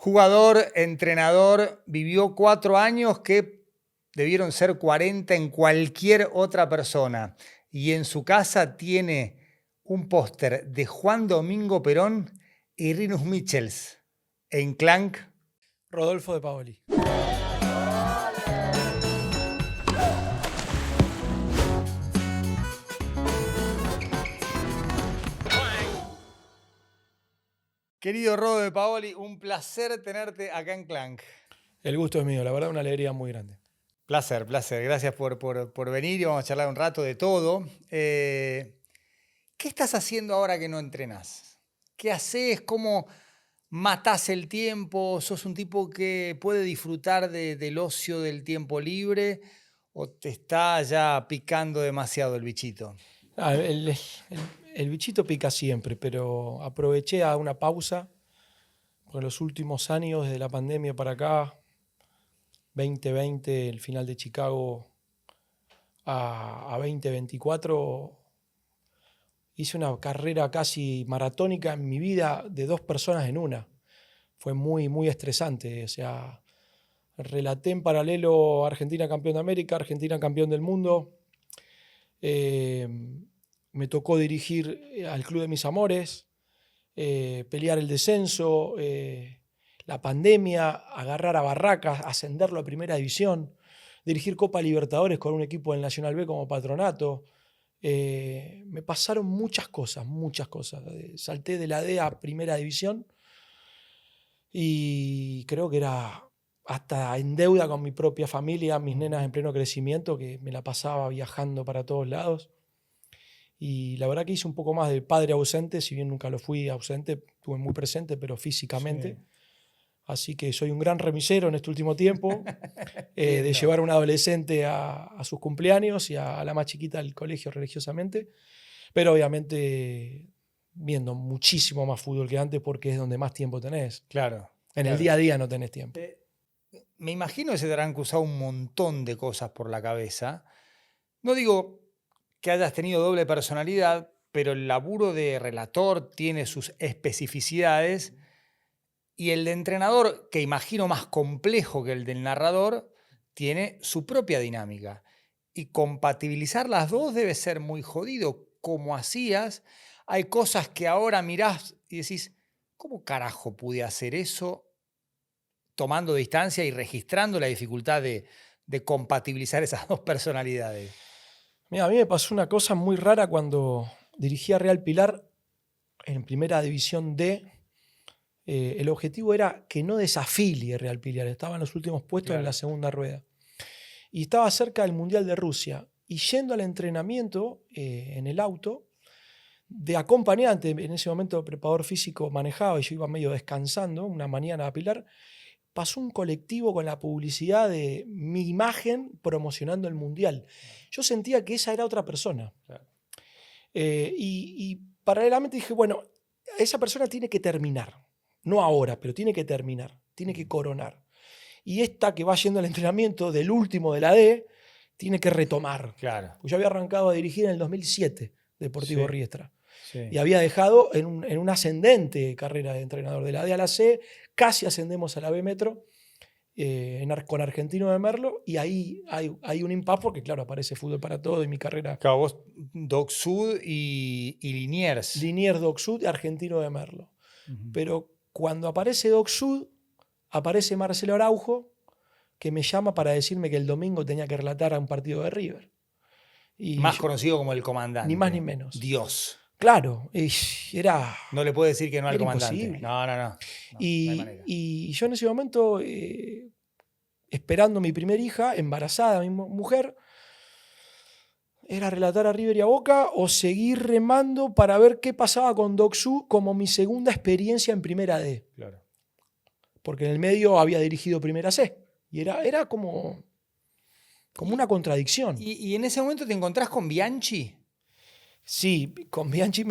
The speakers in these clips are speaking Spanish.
Jugador, entrenador, vivió 4 años que debieron ser 40 en cualquier otra persona. Y en su casa tiene un póster de Juan Domingo Perón y Rinus Michels. En Clank, Rodolfo de Paoli. querido Rodo de Paoli, un placer tenerte acá en Clank. El gusto es mío, la verdad una alegría muy grande. Placer. Gracias por venir y vamos a charlar un rato de todo. ¿Qué estás haciendo ahora que no entrenás? ¿Qué haces? ¿Cómo matás el tiempo? ¿Sos un tipo que puede disfrutar del ocio del tiempo libre? ¿O te está ya picando demasiado el bichito? El bichito pica siempre, pero aproveché a una pausa por los últimos años, desde la pandemia para acá, 2020, el final de Chicago a 2024, hice una carrera casi maratónica en mi vida de 2 personas en una. Fue muy, muy estresante. O sea, relaté en paralelo Argentina campeón de América, Argentina campeón del mundo. Me tocó dirigir al club de mis amores, pelear el descenso, la pandemia, agarrar a Barracas, ascenderlo a primera división, dirigir Copa Libertadores con un equipo del Nacional B como patronato. Me pasaron muchas cosas. Salté de la D a primera división y creo que era hasta en deuda con mi propia familia, mis nenas en pleno crecimiento, que me la pasaba viajando para todos lados. Y la verdad que hice un poco más de padre ausente, si bien nunca lo fui ausente, estuve muy presente, pero físicamente. Sí. Así que soy un gran remisero en este último tiempo, de llevar a un adolescente a sus cumpleaños y a la más chiquita al colegio religiosamente. Pero obviamente viendo muchísimo más fútbol que antes porque es donde más tiempo tenés. Claro. En el día a día no tenés tiempo. Me imagino que se te habrán cruzado un montón de cosas por la cabeza. No digo que hayas tenido doble personalidad, pero el laburo de relator tiene sus especificidades y el de entrenador, que imagino más complejo que el del narrador, tiene su propia dinámica. Y compatibilizar las dos debe ser muy jodido. Como hacías, hay cosas que ahora mirás y decís, ¿cómo carajo pude hacer eso? Tomando distancia y registrando la dificultad de compatibilizar esas dos personalidades. Mira, a mí me pasó una cosa muy rara cuando dirigí a Real Pilar en Primera División D. El objetivo era que no desafilie Real Pilar, estaba en los últimos puestos en la segunda rueda. Y estaba cerca del Mundial de Rusia. Y yendo al entrenamiento en el auto, de acompañante, en ese momento el preparador físico manejaba y yo iba medio descansando una mañana a Pilar, pasó un colectivo con la publicidad de mi imagen promocionando el Mundial. Yo sentía que esa era otra persona. Claro. Y paralelamente dije, bueno, esa persona tiene que terminar. No ahora, pero tiene que terminar, tiene que coronar. Y esta que va yendo al entrenamiento del último de la D, tiene que retomar. Claro. Pues yo había arrancado a dirigir en el 2007 Deportivo Riestra. Sí. Y había dejado en una ascendente carrera de entrenador. De la D a la C, casi ascendemos a la B Metro, con Argentino de Merlo, y ahí hay un impasse porque, claro, aparece Fútbol para Todo y mi carrera. Claro, vos, Doc Sud y Liniers. Liniers, Doc Sud y Argentino de Merlo. Pero cuando aparece Doc Sud, aparece Marcelo Araujo, que me llama para decirme que el domingo tenía que relatar a un partido de River. Y más conocido como el comandante. Ni más ni menos. Dios. Claro, era... No le puede decir que no al comandante. Imposible. No Y yo en ese momento, esperando mi primera hija, embarazada, mi mujer, era relatar a River y a Boca o seguir remando para ver qué pasaba con Doc Sud como mi segunda experiencia en Primera D. Claro. Porque en el medio había dirigido Primera C. Y era como una contradicción. ¿Y en ese momento te encontrás con Bianchi? Sí, con Bianchi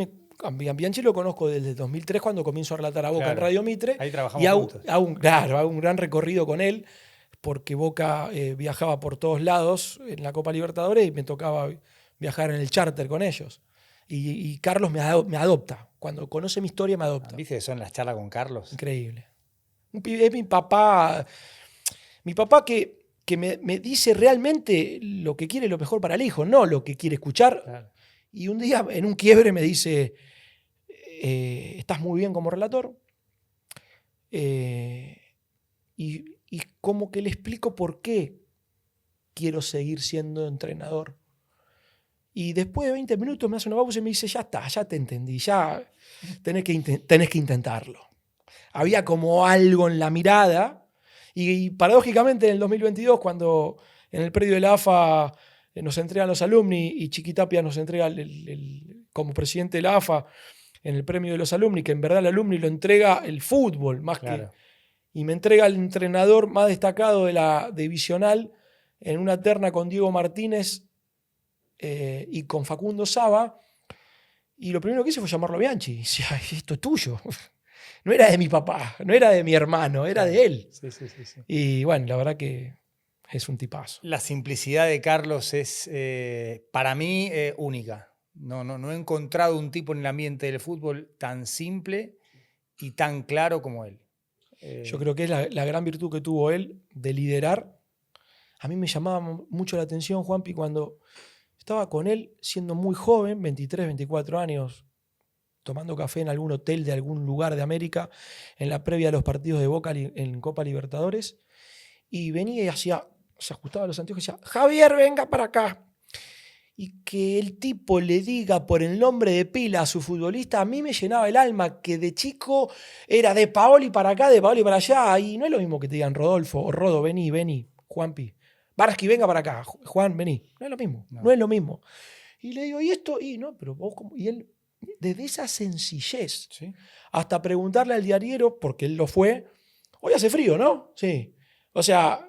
Bianchi lo conozco desde 2003 cuando comienzo a relatar a Boca en Radio Mitre. Ahí trabajamos juntos. Hago un gran recorrido con él porque Boca viajaba por todos lados en la Copa Libertadores y me tocaba viajar en el charter con ellos. Y Carlos me adopta. Cuando conoce mi historia me adopta. ¿Viste eso en las charlas con Carlos? Increíble. Es mi papá. Mi papá que me dice realmente lo que quiere lo mejor para el hijo, no lo que quiere escuchar. Claro. Y un día en un quiebre me dice, estás muy bien como relator. Y como que le explico por qué quiero seguir siendo entrenador. Y después de 20 minutos me hace una pausa y me dice, ya está, ya te entendí, ya tenés que intentarlo. Había como algo en la mirada y paradójicamente en el 2022, cuando en el predio de la AFA nos entregan los alumni y Chiquitapia nos entrega como presidente de la AFA en el premio de los alumni, que en verdad el alumni lo entrega el fútbol más Claro. que... Y me entrega el entrenador más destacado de la divisional en una terna con Diego Martínez y con Facundo Saba. Y lo primero que hice fue llamarlo a Bianchi. Y decía, esto es tuyo. No era de mi papá, no era de mi hermano, era de él. Sí. Y bueno, la verdad que es un tipazo. La simplicidad de Carlos es, para mí, única. No he encontrado un tipo en el ambiente del fútbol tan simple y tan claro como él. Yo creo que es la gran virtud que tuvo él de liderar. A mí me llamaba mucho la atención, Juanpi, cuando estaba con él siendo muy joven, 23, 24 años, tomando café en algún hotel de algún lugar de América, en la previa de los partidos de Boca en Copa Libertadores, y venía y se ajustaba los anteojos y decía, Javier, venga para acá. Y que el tipo le diga por el nombre de pila a su futbolista, a mí me llenaba el alma, que de chico era de Paoli para acá, de Paoli para allá, y no es lo mismo que te digan Rodolfo o Rodo, vení, Juanpi. Barsky, venga para acá, Juan, vení. No es lo mismo, no es lo mismo. Y le digo, ¿y esto? Y no, pero vos, ¿cómo? Y él, desde esa sencillez, ¿Sí? hasta preguntarle al diariero, porque él lo fue, hoy hace frío, ¿no? Sí. O sea,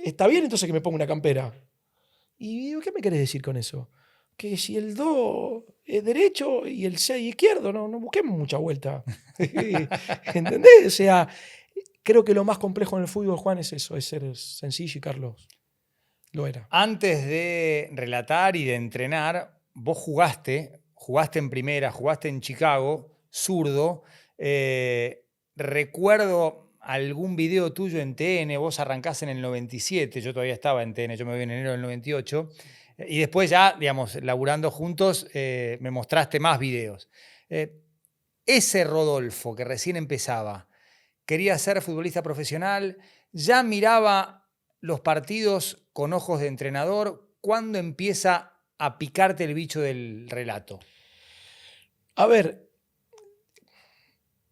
¿está bien entonces que me ponga una campera? Y digo, ¿qué me querés decir con eso? Que si el do es derecho y el 6 izquierdo, no busquemos mucha vuelta. ¿Entendés? O sea, creo que lo más complejo en el fútbol, Juan, es eso, es ser sencillo y Carlos lo era. Antes de relatar y de entrenar, vos jugaste en primera, jugaste en Chicago, zurdo. Recuerdo algún video tuyo en TN, vos arrancás en el 97, yo todavía estaba en TN, yo me voy en enero del 98, y después ya, digamos, laburando juntos, me mostraste más videos. Ese Rodolfo que recién empezaba, quería ser futbolista profesional, ya miraba los partidos con ojos de entrenador. ¿Cuándo empieza a picarte el bicho del relato? A ver,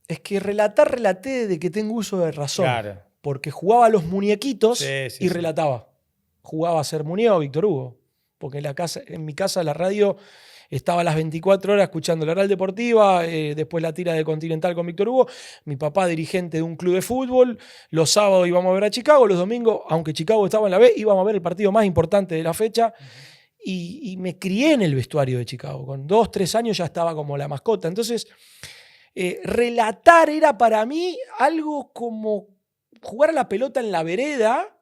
es que relaté de que tengo uso de razón. Claro. Porque jugaba a los muñequitos Sí, y relataba. Jugaba a ser Munier o Víctor Hugo. Porque en mi casa la radio estaba a las 24 horas escuchando la Oral Deportiva, después la tira de Continental con Víctor Hugo. Mi papá, dirigente de un club de fútbol. Los sábados íbamos a ver a Chicago, los domingos, aunque Chicago estaba en la B, íbamos a ver el partido más importante de la fecha. Y me crié en el vestuario de Chicago. Con 2, 3 años ya estaba como la mascota. Entonces, relatar era para mí algo como jugar a la pelota en la vereda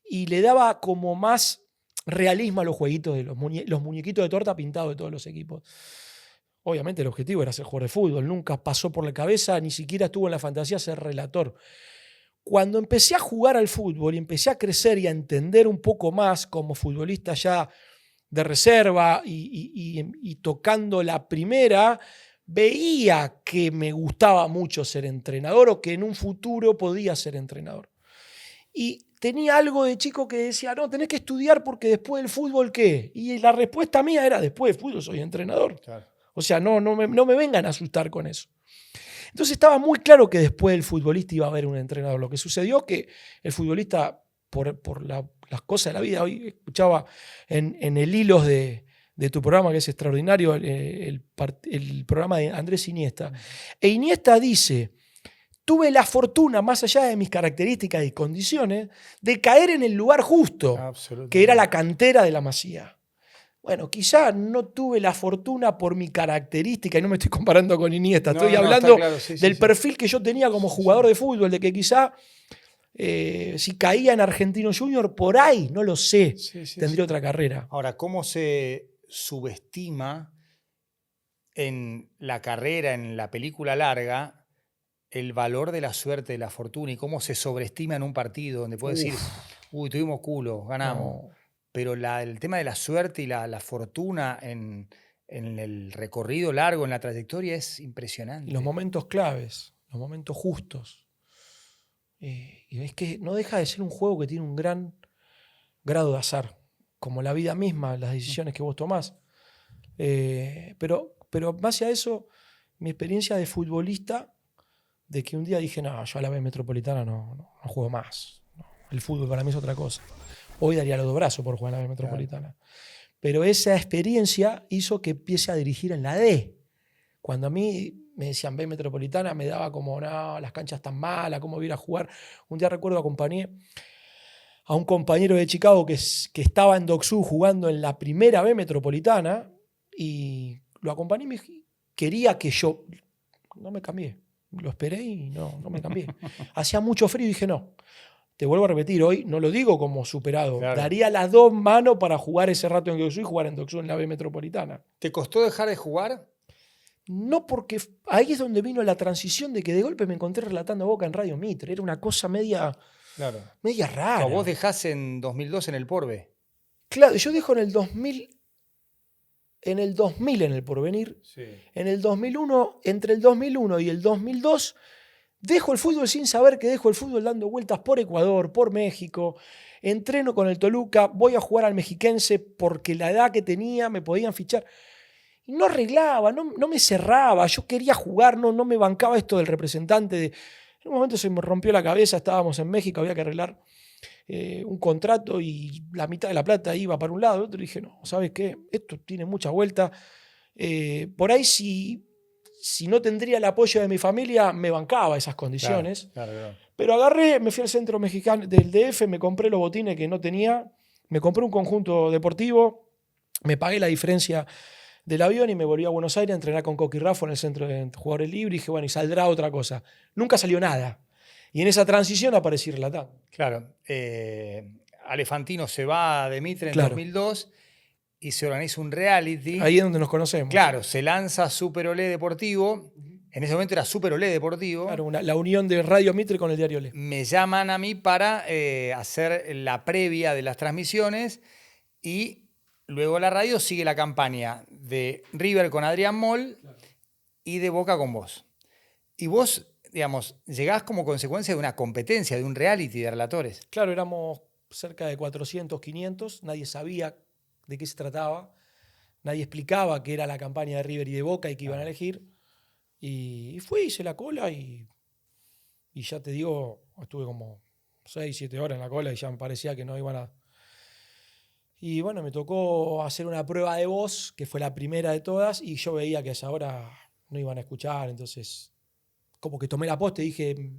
y le daba como más realismo a los jueguitos de los muñequitos de torta pintados de todos los equipos. Obviamente el objetivo era ser jugador de fútbol, nunca pasó por la cabeza, ni siquiera estuvo en la fantasía ser relator. Cuando empecé a jugar al fútbol y empecé a crecer y a entender un poco más como futbolista ya de reserva y tocando la primera, veía que me gustaba mucho ser entrenador o que en un futuro podía ser entrenador. Y tenía algo de chico que decía, no, tenés que estudiar porque después del fútbol, ¿qué? Y la respuesta mía era, después del fútbol soy entrenador. Claro. O sea, no me vengan a asustar con eso. Entonces estaba muy claro que después del futbolista iba a haber un entrenador. Lo que sucedió que el futbolista, por las cosas de la vida, hoy escuchaba en el hilos de tu programa, que es extraordinario, el programa de Andrés Iniesta. E Iniesta dice, tuve la fortuna, más allá de mis características y condiciones, de caer en el lugar justo, que era la cantera de la Masía. Bueno, quizá no tuve la fortuna por mi característica, y no me estoy comparando con Iniesta, estoy hablando claro, del perfil que yo tenía como jugador de fútbol, de que quizá si caía en Argentino Junior, por ahí, no lo sé, tendría otra carrera. Ahora, ¿cómo se subestima en la carrera, en la película larga, el valor de la suerte, de la fortuna y cómo se sobreestima en un partido donde puedes decir, uy, tuvimos culo, ganamos. No. Pero el tema de la suerte y la fortuna en el recorrido largo, en la trayectoria, es Y impresionante. los momentos claves, los momentos justos. Y es que no deja de ser un juego que tiene un gran grado de azar, como la vida misma, las decisiones que vos tomás. Pero más allá de eso, mi experiencia de futbolista, de que un día dije, no, yo a la B Metropolitana no juego más. No, el fútbol para mí es otra cosa. Hoy daría los dos brazos por jugar en la B Metropolitana. Pero esa experiencia hizo que empiece a dirigir en la D. Cuando a mí me decían B Metropolitana, me daba como, no, las canchas están malas, ¿cómo voy a ir a jugar? Un día recuerdo acompañé a un compañero de Chicago que estaba en Docksud jugando en la primera B Metropolitana y lo acompañé y me quería que yo... No me cambié. Lo esperé y no me cambié. Hacía mucho frío y dije, no. Te vuelvo a repetir, hoy no lo digo como superado. Claro. Daría las dos manos para jugar ese rato en Docksud y jugar en Docksud en la B Metropolitana. ¿Te costó dejar de jugar? No, porque ahí es donde vino la transición de que de golpe me encontré relatando Boca en Radio Mitre. Era una cosa media rara. No, vos dejás en 2002 en el Porbe. Claro, yo dejo en el 2000 en el Porvenir. Sí. En el 2001, entre el 2001 y el 2002, dejo el fútbol sin saber que dejo el fútbol dando vueltas por Ecuador, por México. Entreno con el Toluca, voy a jugar al Mexiquense porque la edad que tenía me podían fichar. Y no arreglaba, no me cerraba, yo quería jugar, no me bancaba esto del representante. En un momento se me rompió la cabeza, estábamos en México, había que arreglar un contrato y la mitad de la plata iba para un lado, el otro, y dije, no, ¿sabes qué? Esto tiene mucha vuelta. Por ahí si no tendría el apoyo de mi familia, me bancaba esas condiciones. Claro. Pero agarré, me fui al centro mexicano del DF, me compré los botines que no tenía, me compré un conjunto deportivo, me pagué la diferencia del avión y me volví a Buenos Aires a entrenar con Coqui Raffo en el centro de jugadores libres y dije, bueno, y saldrá otra cosa. Nunca salió nada. Y en esa transición aparecí relatando. Claro. Alefantino se va de Mitre en 2002 y se organiza un reality. Ahí es donde nos conocemos. Claro, se lanza Super Olé Deportivo. En ese momento era Super Olé Deportivo. Claro, la unión de Radio Mitre con el diario Olé. Me llaman a mí para hacer la previa de las transmisiones y luego la radio sigue la campaña de River con Adrián Moll y de Boca con vos. Y vos, digamos, llegás como consecuencia de una competencia, de un reality de relatores. Claro, éramos cerca de 400, 500. Nadie sabía de qué se trataba. Nadie explicaba qué era la campaña de River y de Boca y qué iban a elegir. Y fui, hice la cola y ya te digo, estuve como 6, 7 horas en la cola y ya me parecía que no iban a... Y bueno, me tocó hacer una prueba de voz, que fue la primera de todas, y yo veía que a esa hora no iban a escuchar, entonces como que tomé la posta y dije,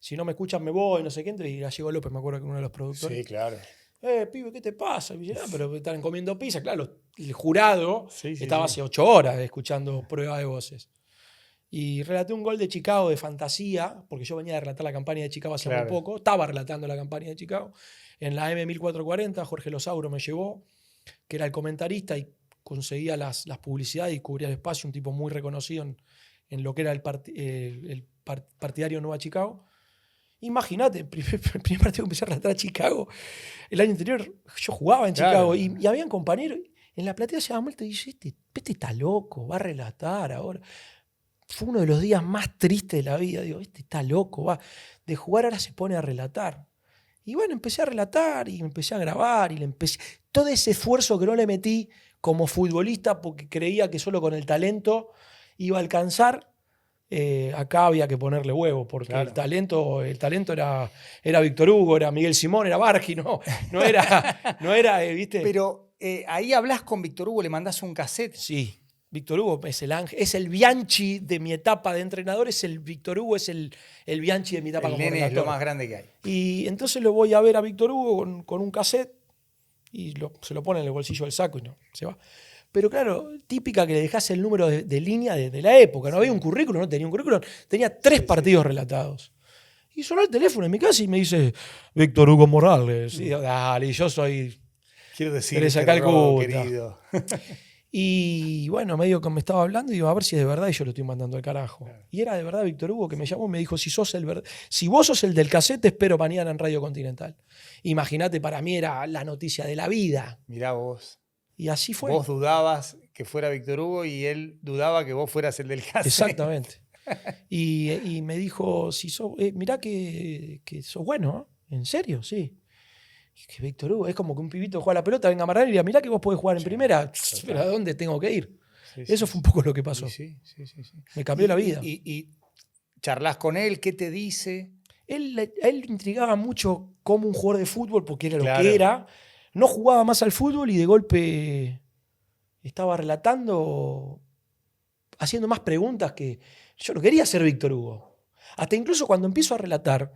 si no me escuchan me voy, no sé qué, y Gallego López, me acuerdo que uno de los productores. Sí, claro. Pibe, ¿qué te pasa? Y me dice, pero están comiendo pizza. Claro, el jurado Sí, estaba hace 8 horas escuchando prueba de voces. Y relaté un gol de Chicago de fantasía, porque yo venía de relatar la campaña de Chicago hace muy poco. Estaba relatando la campaña de Chicago. En la M1440, Jorge Losauro me llevó, que era el comentarista y conseguía las publicidades y cubría el espacio, un tipo muy reconocido en lo que era el partidario Nueva Chicago. Imagínate, el primer partido que empecé a relatar a Chicago, el año anterior yo jugaba en Chicago y habían compañeros. En la platea se daba vuelta y dice, este está loco, va a relatar ahora. Fue uno de los días más tristes de la vida. Digo, este está loco, va. De jugar ahora se pone a relatar. Y bueno, empecé a relatar y empecé a grabar y todo ese esfuerzo que no le metí como futbolista porque creía que solo con el talento iba a alcanzar, acá había que ponerle huevo porque el talento era Víctor Hugo, era Miguel Simón, era Bargi, no era, ¿viste? Pero ahí hablas con Víctor Hugo, le mandás un cassette. Sí. Víctor Hugo es el ángel, es el Bianchi de mi etapa de entrenador, Víctor Hugo es el Bianchi de mi etapa como relator. El nene es lo más grande que hay. Y entonces lo voy a ver a Víctor Hugo con un cassette y se lo pone en el bolsillo del saco y no, se va. Pero claro, típica que le dejás el número de línea de la época. No había un currículum, no tenía un currículum, tenía 3 partidos relatados. Y sonó el teléfono en mi casa y me dice, Víctor Hugo Morales. Y yo, dale, yo soy... Quiero decir, Teresa Calcuta. querido. Y bueno, medio que me estaba hablando y digo, a ver si es de verdad y yo lo estoy mandando al carajo. Claro. Y era de verdad Víctor Hugo que me llamó y me dijo, si vos sos el del cassette, te espero mañana en Radio Continental. Imagínate, para mí era la noticia de la vida. Mirá vos. Y así fue. Vos dudabas que fuera Víctor Hugo y él dudaba que vos fueras el del cassette. Exactamente. Y me dijo, mirá que sos bueno, ¿eh? ¿En serio? Sí. Y que Víctor Hugo es como que un pibito juega a la pelota, venga a amarrar y diga, mirá que vos podés jugar en Sí, primera. total. Pero ¿a dónde tengo que ir? Sí, Eso sí, fue un poco lo que pasó. sí. Me cambió la vida. Y charlas con él, ¿qué te dice? Él intrigaba mucho como un jugador de fútbol, porque era lo Claro. que era. No jugaba más al fútbol y de golpe estaba relatando, haciendo más preguntas que... Yo no quería ser Víctor Hugo. Hasta incluso cuando empiezo a relatar,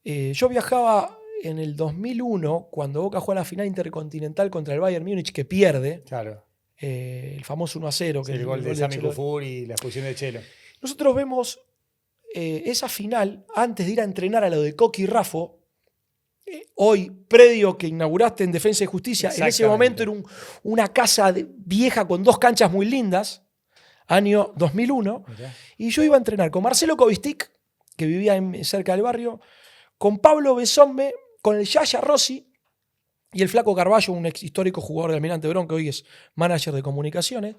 yo viajaba en el 2001, cuando Boca juega la final intercontinental contra el Bayern Múnich, que pierde, Claro. el famoso 1-0. Sí, Que el gol de Sami Ancelotti. Kufur y la expulsión de Chelo. Nosotros vemos esa final antes de ir a entrenar a lo de Coqui y Raffo. Hoy, predio que inauguraste en Defensa y Justicia, en ese momento era una casa vieja con 2 canchas muy lindas, año 2001. Mirá. Y yo iba a entrenar con Marcelo Kovistik, que vivía cerca del barrio, con Pablo Besombe, con el Yaya Rossi y el Flaco Carballo, un ex histórico jugador de Almirante Brown, que hoy es manager de comunicaciones.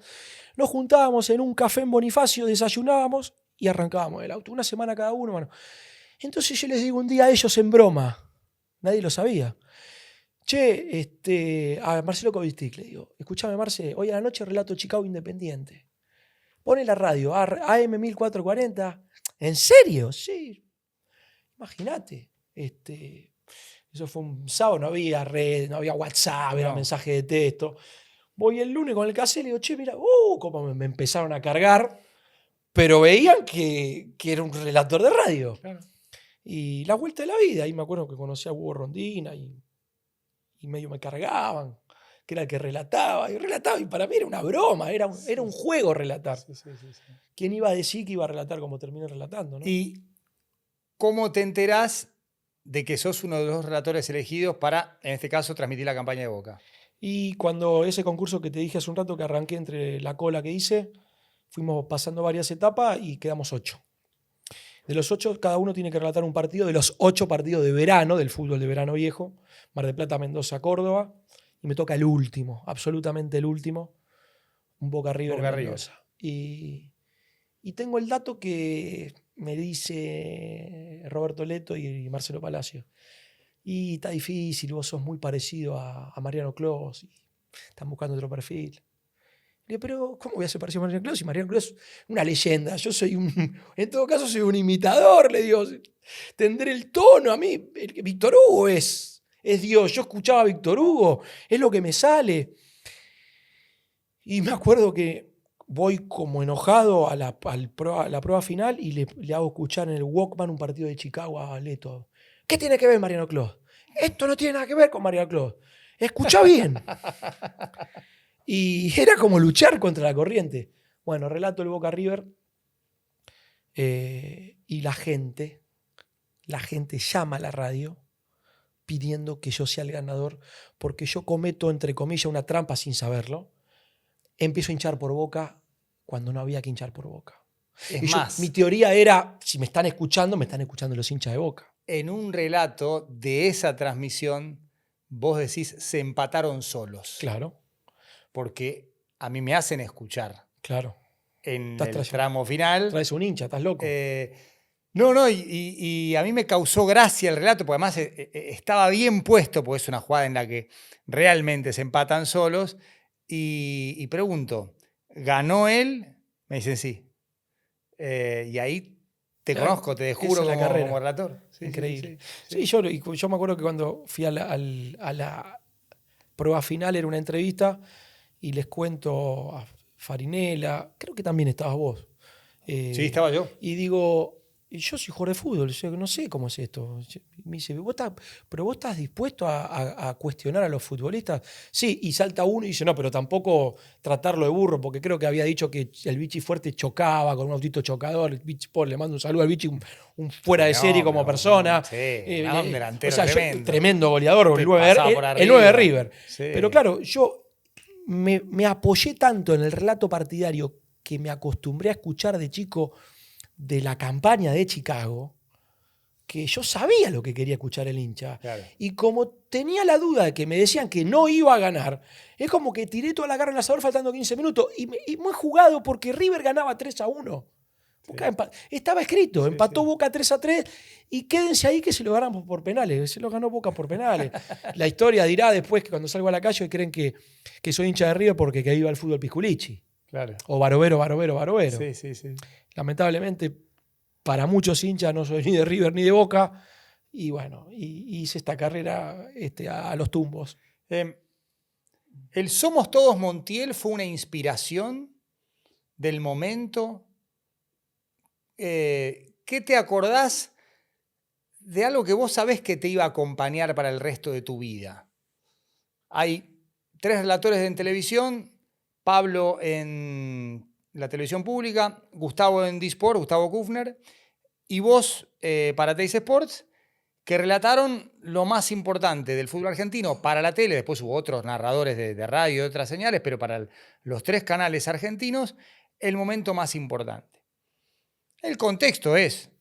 Nos juntábamos en un café en Bonifacio, desayunábamos y arrancábamos el auto. Una semana cada uno. Bueno. Entonces yo les digo un día a ellos en broma, nadie lo sabía. Che, a Marcelo Kovistik le digo, escuchame Marce, hoy a la noche relato Chicago Independiente. Pone la radio, AM 1440. ¿En serio? Sí. Imagínate. Eso fue un sábado, no había red, no había WhatsApp, era mensaje de texto. Voy el lunes con el cassette y le digo, che, mira, cómo me empezaron a cargar, pero veían que era un relator de radio. Claro. Y la vuelta de la vida, ahí me acuerdo que conocí a Hugo Rondina y medio me cargaban, que era el que relataba, y para mí era una broma, era un juego relatar. Sí. ¿Quién iba a decir que iba a relatar como terminé relatando, no? ¿Y cómo te enterás de que sos uno de los relatores elegidos para, en este caso, transmitir la campaña de Boca? Y cuando ese concurso que te dije hace un rato que arranqué entre la cola que hice, fuimos pasando varias etapas y quedamos 8. De los 8, cada uno tiene que relatar un partido de los 8 partidos de verano, del fútbol de verano viejo, Mar del Plata, Mendoza, Córdoba, y me toca el último, absolutamente el último, un Boca River en Mendoza. Y tengo el dato que me dice Roberto Leto y Marcelo Palacio. Y está difícil, vos sos muy parecido a Mariano Clos, y están buscando otro perfil. Le digo, pero ¿cómo voy a ser parecido a Mariano Clos? Y Mariano Clos es una leyenda, yo soy en todo caso soy un imitador, le digo, tendré el tono, a mí, Víctor Hugo es Dios, yo escuchaba a Víctor Hugo, es lo que me sale. Y me acuerdo que voy como enojado a la prueba final y le hago escuchar en el Walkman un partido de Chicago a Leto. ¿Qué tiene que ver Mariano Clos? Esto no tiene nada que ver con Mariano Clos. Escuchá bien. Y era como luchar contra la corriente. Bueno, relato el Boca River y la gente llama a la radio pidiendo que yo sea el ganador porque yo cometo, entre comillas, una trampa sin saberlo. Empiezo a hinchar por Boca cuando no había que hinchar por Boca. Mi teoría era, si me están escuchando los hinchas de Boca. En un relato de esa transmisión, vos decís, se empataron solos. Claro. Porque a mí me hacen escuchar. Claro. En el tramo final. Traes un hincha, estás loco. Y a mí me causó gracia el relato, porque además estaba bien puesto, porque es una jugada en la que realmente se empatan solos. Y pregunto, ¿ganó él? Me dicen sí. Y ahí te conozco, te descubro como relator. Sí, increíble. Sí, yo me acuerdo que cuando fui a la prueba final era una entrevista y les cuento a Farinella, creo que también estabas vos. Sí, estaba yo. Y digo, yo soy jugador de fútbol, yo no sé cómo es esto. Me dice, ¿pero vos estás dispuesto a cuestionar a los futbolistas? Sí, y salta uno y dice, no, pero tampoco tratarlo de burro, porque creo que había dicho que el Vichy Fuerte chocaba con un autito chocador. El Vichy, le mando un saludo al Vichy, un fuera de serie como persona. Sí, un delantero tremendo. Tremendo goleador, el 9 de River. Sí. Pero claro, yo me apoyé tanto en el relato partidario que me acostumbré a escuchar de chico de la campaña de Chicago, que yo sabía lo que quería escuchar el hincha. Claro. Y como tenía la duda de que me decían que no iba a ganar, es como que tiré toda la carne al asador faltando 15 minutos. Y muy jugado porque River ganaba 3-1. Boca estaba escrito, empató Boca 3-3 y quédense ahí que se lo ganamos por penales. Se lo ganó Boca por penales. La historia dirá después que cuando salgo a la calle creen que soy hincha de River porque que iba al fútbol Pisculichi. Claro. O Barovero. Sí. Lamentablemente, para muchos hinchas no soy ni de River ni de Boca. Y bueno, hice esta carrera a los tumbos. ¿El Somos Todos Montiel fue una inspiración del momento? ¿Qué te acordás de algo que vos sabés que te iba a acompañar para el resto de tu vida? Hay 3 relatores en televisión, Pablo en la televisión pública, Gustavo en D-Sport, Gustavo Kufner, y vos para Teis Sports, que relataron lo más importante del fútbol argentino para la tele. Después hubo otros narradores de radio y de otras señales, pero para los 3 canales argentinos, el momento más importante. El contexto es: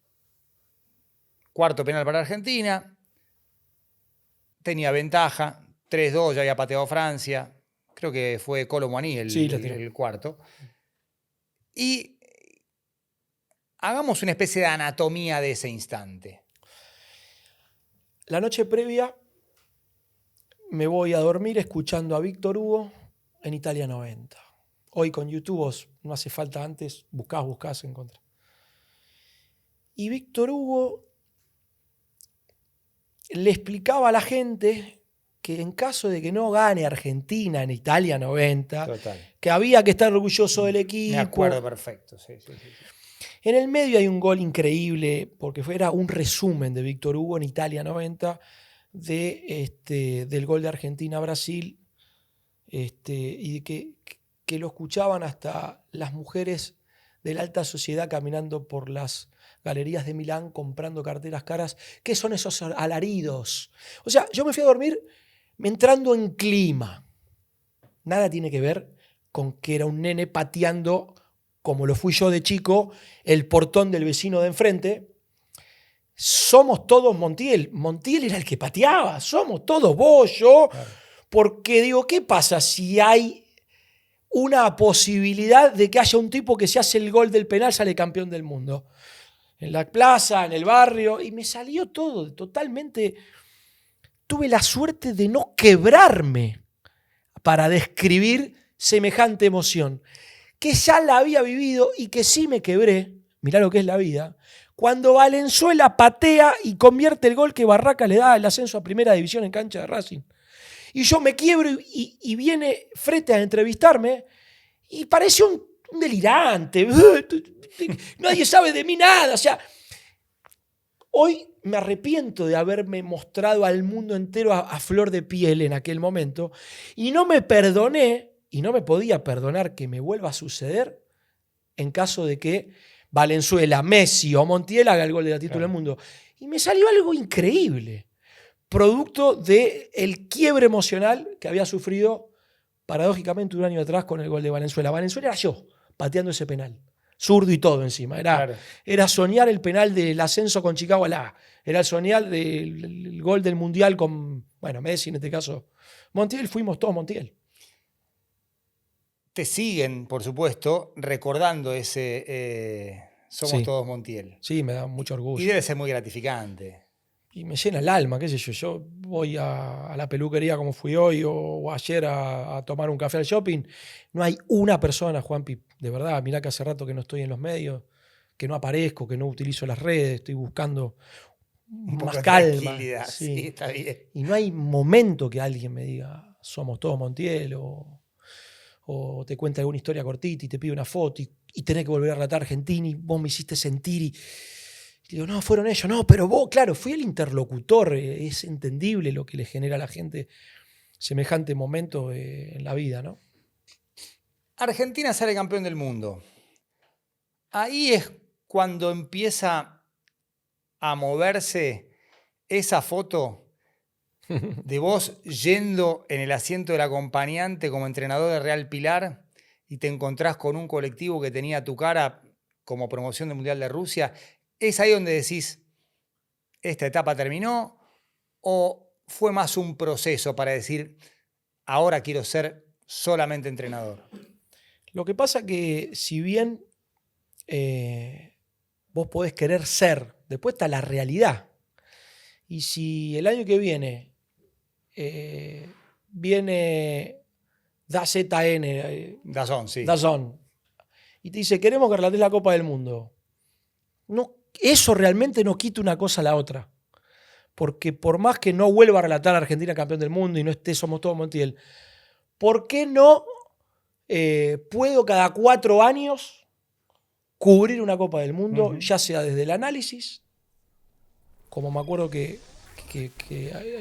cuarto penal para Argentina, tenía ventaja, 3-2, ya había pateado Francia, creo que fue Colo Muani el cuarto. Y hagamos una especie de anatomía de ese instante. La noche previa me voy a dormir escuchando a Víctor Hugo en Italia 90. Hoy con YouTube no hace falta antes, buscás, encontrás. Y Víctor Hugo le explicaba a la gente que en caso de que no gane Argentina en Italia 90, Total, que había que estar orgulloso del equipo. me acuerdo perfecto, sí. En el medio hay un gol increíble, porque era un resumen de Víctor Hugo en Italia 90 del gol de Argentina a Brasil, y que lo escuchaban hasta las mujeres de la alta sociedad caminando por las galerías de Milán comprando carteras caras. ¿Qué son esos alaridos? O sea, yo me fui a dormir entrando en clima. Nada tiene que ver con que era un nene pateando, como lo fui yo de chico, el portón del vecino de enfrente. Somos todos Montiel. Montiel era el que pateaba. Somos todos vos, yo. Claro. Porque digo, ¿qué pasa si hay una posibilidad de que haya un tipo que se hace el gol del penal, sale campeón del mundo? En la plaza, en el barrio. Y me salió todo totalmente. Tuve la suerte de no quebrarme para describir semejante emoción, que ya la había vivido y que sí me quebré, mirá lo que es la vida, cuando Valenzuela patea y convierte el gol que Barraca le da el ascenso a primera división en cancha de Racing. Y yo me quiebro y viene Frete a entrevistarme y parece un delirante. Nadie sabe de mí nada. O sea, hoy me arrepiento de haberme mostrado al mundo entero a flor de piel en aquel momento y no me perdoné y no me podía perdonar que me vuelva a suceder en caso de que Valenzuela, Messi o Montiel haga el gol de la título del mundo. Y me salió algo increíble, producto del quiebre emocional que había sufrido paradójicamente un año atrás con el gol de Valenzuela. Valenzuela era yo, pateando ese penal. Zurdo y todo encima. Era soñar el penal del ascenso con Chicago a la A. Era soñar el gol del Mundial con, Messi en este caso. Montiel, fuimos todos Montiel. Te siguen, por supuesto, recordando ese Somos Todos Montiel. Sí, me da mucho orgullo. Y debe ser muy gratificante. Y me llena el alma, qué sé yo. Yo voy a la peluquería como fui hoy o ayer a tomar un café al shopping. No hay una persona, Juanpi, de verdad, mirá que hace rato que no estoy en los medios, que no aparezco, que no utilizo las redes, estoy buscando más calma. Sí, está bien. Y no hay momento que alguien me diga, somos todos Montiel, o te cuenta alguna historia cortita y te pide una foto y tenés que volver a relatar Argentina y vos me hiciste sentir y digo, no, fueron ellos. No, pero vos, claro, fui el interlocutor. Es entendible lo que le genera a la gente semejante momento en la vida, ¿no? Argentina sale campeón del mundo. Ahí es cuando empieza a moverse esa foto de vos yendo en el asiento del acompañante como entrenador de Real Pilar y te encontrás con un colectivo que tenía tu cara como promoción del Mundial de Rusia, ¿es ahí donde decís, esta etapa terminó? ¿O fue más un proceso para decir, ahora quiero ser solamente entrenador? Lo que pasa que si bien vos podés querer ser, después está la realidad. Y si el año que viene DAZN, DAZN, sí. DAZN, y te dice, queremos que relates la Copa del Mundo. No, eso realmente no quita una cosa a la otra. Porque por más que no vuelva a relatar a Argentina campeón del mundo y no esté Somos Todos Montiel, ¿por qué no puedo cada 4 años cubrir una Copa del Mundo, ya sea desde el análisis, como me acuerdo que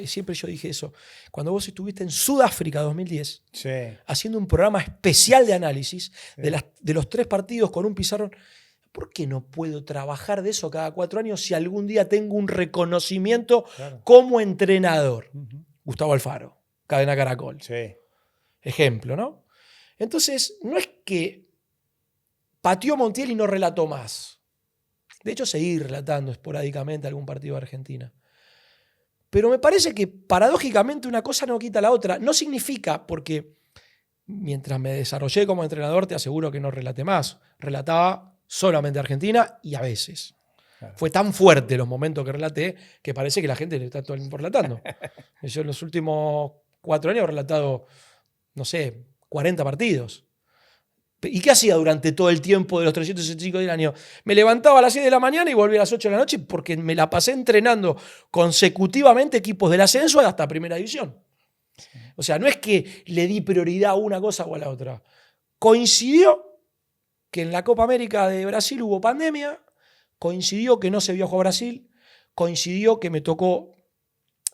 siempre yo dije eso, cuando vos estuviste en Sudáfrica 2010, Sí. haciendo un programa especial de análisis de los 3 partidos con un pizarrón, ¿por qué no puedo trabajar de eso cada 4 años si algún día tengo un reconocimiento como entrenador? Gustavo Alfaro, Cadena Caracol. Sí. Ejemplo, ¿no? Entonces, no es que pateó Montiel y no relató más. De hecho, seguí relatando esporádicamente algún partido de Argentina. Pero me parece que paradójicamente una cosa no quita la otra. No significa, porque mientras me desarrollé como entrenador, te aseguro que no relaté más. Relataba solamente Argentina y a veces. Claro. Fue tan fuerte los momentos que relaté que parece que la gente le está todo el tiempo relatando. Yo en los últimos 4 años he relatado, no sé, 40 partidos. ¿Y qué hacía durante todo el tiempo de los 365 del año? Me levantaba a las 6 de la mañana y volvía a las 8 de la noche porque me la pasé entrenando consecutivamente equipos del ascenso hasta Primera División. O sea, no es que le di prioridad a una cosa o a la otra. Coincidió que en la Copa América de Brasil hubo pandemia, coincidió que no se viajó a Brasil, coincidió que me tocó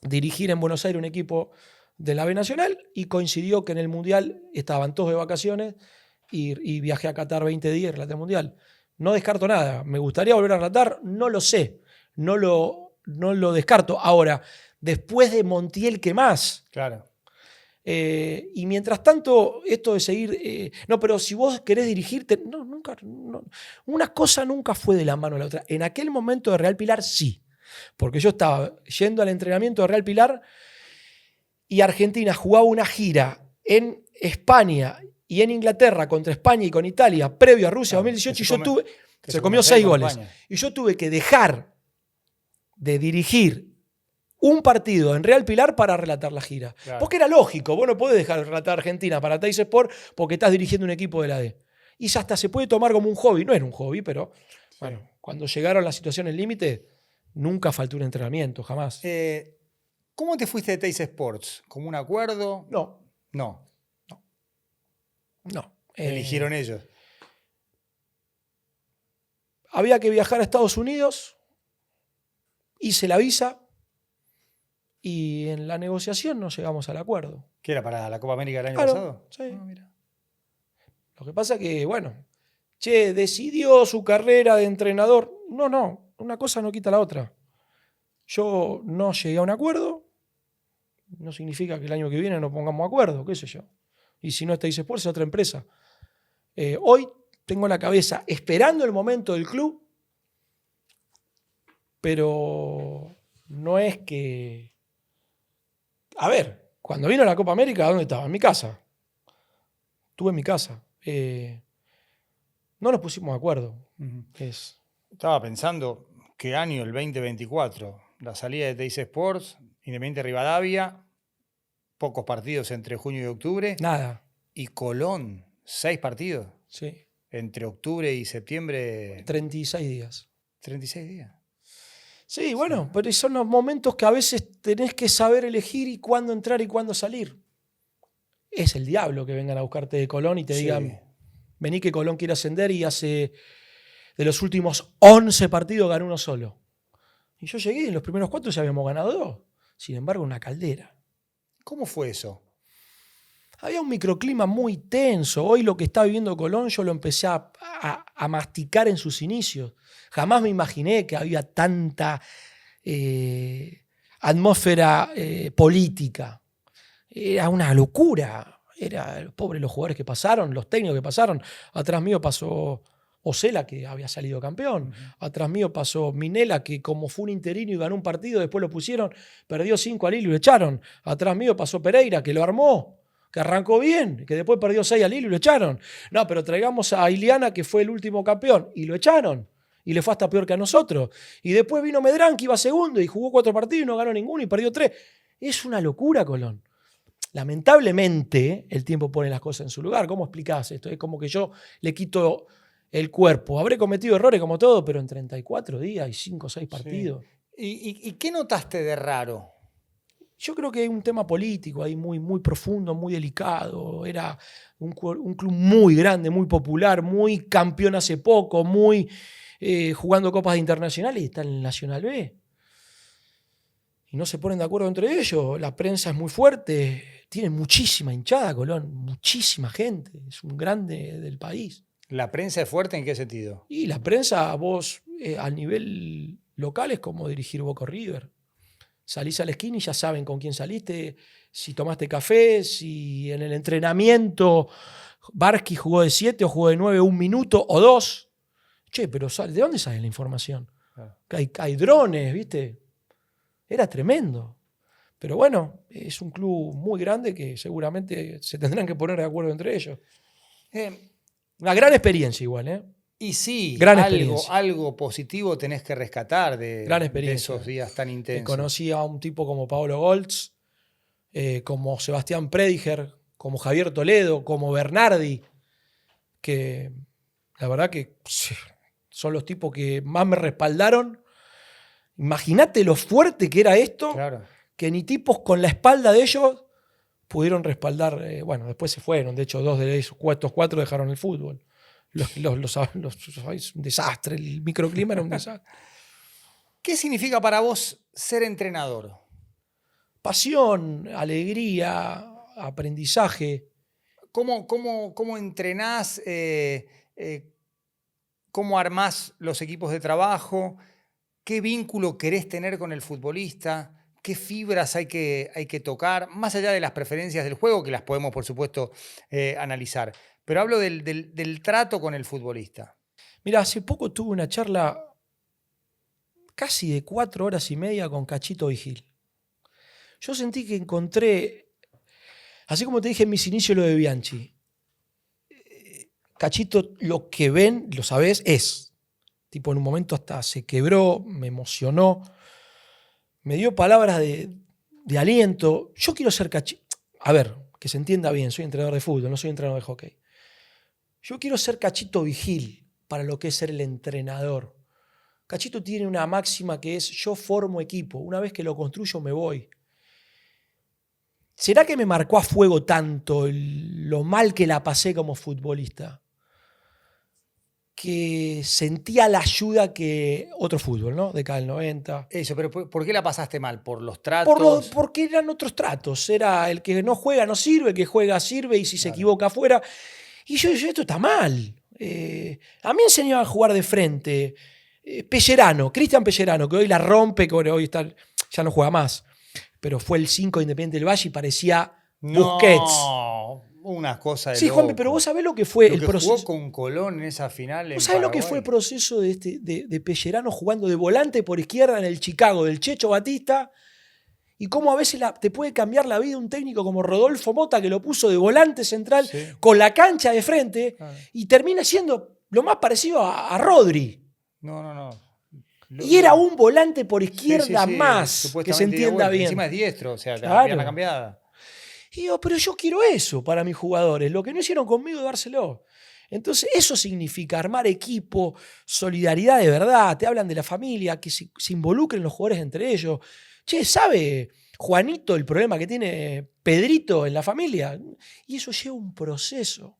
dirigir en Buenos Aires un equipo de la B Nacional y coincidió que en el Mundial estaban todos de vacaciones y viajé a Qatar 20 días y relaté el Mundial. No descarto nada. ¿Me gustaría volver a relatar? No lo sé. No lo descarto. Ahora, después de Montiel, ¿qué más? Claro. Y mientras tanto, esto de seguir... no, pero si vos querés dirigirte... No, nunca... No, una cosa nunca fue de la mano a la otra. En aquel momento de Real Pilar, sí. Porque yo estaba yendo al entrenamiento de Real Pilar y Argentina jugaba una gira en España y en Inglaterra contra España y con Italia previo a Rusia 2018 y yo tuve... Se comió 6 goles. España. Y yo tuve que dejar de dirigir un partido en Real Pilar para relatar la gira. Claro. Porque era lógico, vos no podés dejar de relatar Argentina para Teis Sport porque estás dirigiendo un equipo de la D. Y ya hasta se puede tomar como un hobby. No era un hobby, pero bueno, cuando llegaron las situaciones límite, nunca faltó un entrenamiento, jamás. ¿Cómo te fuiste de Teis Sports? ¿Como un acuerdo? No. Eligieron ellos. Había que viajar a Estados Unidos, hice la visa y en la negociación no llegamos al acuerdo. ¿Qué era para la Copa América del año pasado? Sí. Mira. Lo que pasa que, decidió su carrera de entrenador. No, una cosa no quita la otra. Yo no llegué a un acuerdo, no significa que el año que viene no pongamos acuerdo, qué sé yo. Y si no es Teis Sports, es otra empresa. Hoy tengo la cabeza esperando el momento del club, pero no es que... A ver, cuando vino la Copa América, ¿dónde estaba? En mi casa. Estuve en mi casa. No nos pusimos de acuerdo. Estaba pensando, ¿qué año? El 2024. La salida de Teis Sports, Independiente Rivadavia, pocos partidos entre junio y octubre. Nada. Y Colón, 6 partidos. Sí. Entre octubre y septiembre. 36 días. 36 días. Sí, bueno, pero son los momentos que a veces tenés que saber elegir y cuándo entrar y cuándo salir. Es el diablo que vengan a buscarte de Colón y te digan, vení que Colón quiere ascender y hace de los últimos 11 partidos ganó uno solo. Y yo llegué y en los primeros 4 ya habíamos ganado 2. Sin embargo, una caldera. ¿Cómo fue eso? Había un microclima muy tenso. Hoy lo que está viviendo Colón yo lo empecé a masticar en sus inicios. Jamás me imaginé que había tanta atmósfera política. Era una locura. Era pobres los jugadores que pasaron, los técnicos que pasaron. Atrás mío pasó Osela, que había salido campeón. Atrás mío pasó Minela, que como fue un interino y ganó un partido, después lo pusieron, perdió 5 a Lille y lo echaron. Atrás mío pasó Pereira, que lo armó, que arrancó bien, que después perdió 6 a Lille y lo echaron. No, pero traigamos a Iliana, que fue el último campeón, y lo echaron. Y le fue hasta peor que a nosotros. Y después vino Medrán, que iba segundo, y jugó 4 partidos y no ganó ninguno y perdió 3. Es una locura, Colón. Lamentablemente, el tiempo pone las cosas en su lugar. ¿Cómo explicás esto? Es como que yo le quito el cuerpo. Habré cometido errores como todo, pero en 34 días y 5 o 6 partidos. Sí. ¿Y qué notaste de raro? Yo creo que hay un tema político ahí muy, muy profundo, muy delicado. Era un club muy grande, muy popular, muy campeón hace poco, muy jugando copas internacionales y está en el Nacional B. Y no se ponen de acuerdo entre ellos. La prensa es muy fuerte. Tiene muchísima hinchada, Colón. Muchísima gente. Es un grande del país. ¿La prensa es fuerte en qué sentido? Y la prensa, vos, a nivel local, es como dirigir Boca o River. Salís a la esquina y ya saben con quién saliste, si tomaste café, si en el entrenamiento Barsky jugó de 7 o jugó de 9 un minuto o 2. Che, pero ¿de dónde sale la información? Hay drones, ¿viste? Era tremendo. Pero bueno, es un club muy grande que seguramente se tendrán que poner de acuerdo entre ellos. Una gran experiencia igual, ¿eh? Y sí, gran algo positivo tenés que rescatar de esos días tan intensos. Conocí a un tipo como Paolo Goltz, como Sebastián Prediger, como Javier Toledo, como Bernardi, que la verdad que son los tipos que más me respaldaron. Imagínate lo fuerte que era esto, claro, que ni tipos con la espalda de ellos pudieron respaldar. Bueno, después se fueron, de hecho 2 de estos 4 dejaron el fútbol. Es un desastre, el microclima era un desastre. ¿Qué significa para vos ser entrenador? Pasión, alegría, aprendizaje. ¿Cómo entrenás? ¿Cómo armás los equipos de trabajo? ¿Qué vínculo querés tener con el futbolista? ¿Qué fibras hay que tocar? Más allá de las preferencias del juego, que las podemos, por supuesto, analizar. Pero hablo del trato con el futbolista. Mira, hace poco tuve una charla casi de 4 horas y media con Cachito Vigil. Yo sentí que encontré, así como te dije en mis inicios lo de Bianchi, Cachito, lo que ven, lo sabés, es. Tipo, en un momento hasta se quebró, me emocionó, me dio palabras de aliento. Yo quiero ser Cachito. A ver, que se entienda bien, soy entrenador de fútbol, no soy entrenador de hockey. Yo quiero ser Cachito Vigil para lo que es ser el entrenador. Cachito tiene una máxima que es: yo formo equipo, una vez que lo construyo me voy. ¿Será que me marcó a fuego tanto lo mal que la pasé como futbolista, que sentía la ayuda que otro fútbol, ¿no? Década del 90. Eso, pero ¿por qué la pasaste mal? ¿Por los tratos? Porque eran otros tratos. Era el que no juega no sirve, el que juega sirve y si se equivoca afuera. Y yo esto está mal. A mí me enseñaban a jugar de frente. Pellerano, Cristian Pellerano, que hoy la rompe, que hoy ya no juega más. Pero fue el 5 de Independiente del Valle y parecía Busquets. No, una cosa de Sí, loco. Juanpi, pero vos sabés lo que fue el proceso. Jugó con Colón en esa final. ¿Vos sabés lo que fue el proceso de Pellerano jugando de volante por izquierda en el Chicago, del Checho Batista? Y cómo a veces te puede cambiar la vida un técnico como Rodolfo Mota, que lo puso de volante central, sí, con la cancha de frente, y termina siendo lo más parecido a Rodri. No. Y era un volante por izquierda más, que se entienda bien. Encima es diestro, o sea, claro, la pierna cambiada. Y digo, pero yo quiero eso para mis jugadores, lo que no hicieron conmigo, dárselo. Entonces eso significa armar equipo, solidaridad de verdad, te hablan de la familia, que se involucren los jugadores entre ellos. Che, ¿sabe Juanito el problema que tiene Pedrito en la familia? Y eso lleva un proceso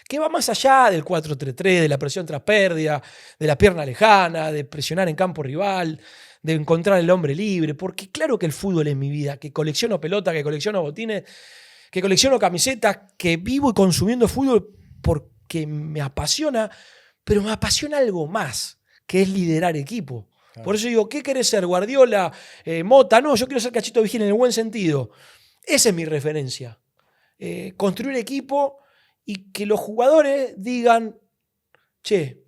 que va más allá del 4-3-3, de la presión tras pérdida, de la pierna lejana, de presionar en campo rival, de encontrar el hombre libre, porque claro que el fútbol es mi vida, que colecciono pelota, que colecciono botines, que colecciono camisetas, que vivo y consumiendo fútbol porque me apasiona, pero me apasiona algo más, que es liderar equipo. Claro. Por eso digo, ¿qué querés ser? ¿Guardiola? ¿Mota? No, yo quiero ser Cachito Vigil en el buen sentido. Esa es mi referencia. Construir equipo y que los jugadores digan, che,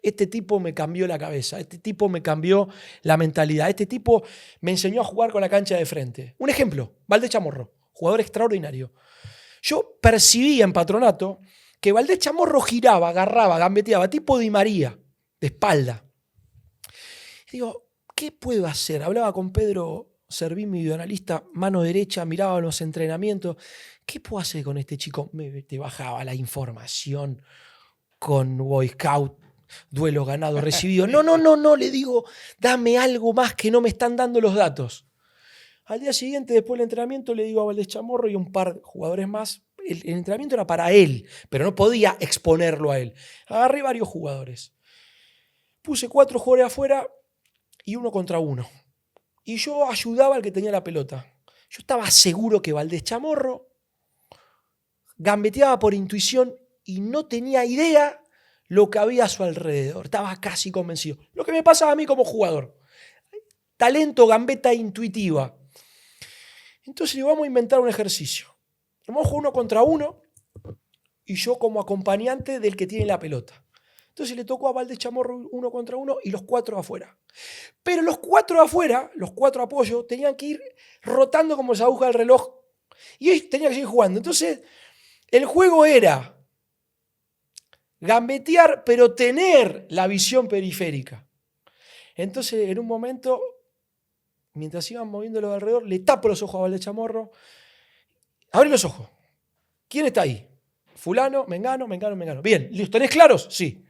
este tipo me cambió la cabeza, este tipo me cambió la mentalidad, este tipo me enseñó a jugar con la cancha de frente. Un ejemplo, Valdés Chamorro, jugador extraordinario. Yo percibía en Patronato que Valdés Chamorro giraba, agarraba, gambeteaba, tipo Di María, de espalda. Y digo, ¿qué puedo hacer? Hablaba con Pedro Servín, mi videoanalista, mano derecha, miraba los entrenamientos. ¿Qué puedo hacer con este chico? Te bajaba la información con Boy Scout, duelo ganado, recibido. No, le digo, dame algo más que no me están dando los datos. Al día siguiente, después del entrenamiento, le digo a Valdés Chamorro y un par de jugadores más, el entrenamiento era para él, pero no podía exponerlo a él. Agarré varios jugadores. Puse 4 jugadores afuera y 1 contra 1. Y yo ayudaba al que tenía la pelota. Yo estaba seguro que Valdés Chamorro gambeteaba por intuición y no tenía idea lo que había a su alrededor. Estaba casi convencido. Lo que me pasaba a mí como jugador. Talento, gambeta intuitiva. Entonces digo, vamos a inventar un ejercicio. Vamos a jugar 1 contra 1 y yo como acompañante del que tiene la pelota. Entonces le tocó a Valdés Chamorro 1 contra 1 y los 4 afuera. Pero los 4 afuera, los 4 apoyos, tenían que ir rotando como esa aguja del reloj. Y él tenía que seguir jugando. Entonces, el juego era gambetear, pero tener la visión periférica. Entonces, en un momento, mientras iban moviéndolo de alrededor, le tapo los ojos a Valdés Chamorro. Abrí los ojos. ¿Quién está ahí? Fulano, Mengano. Bien, ¿los tenés claros? Sí.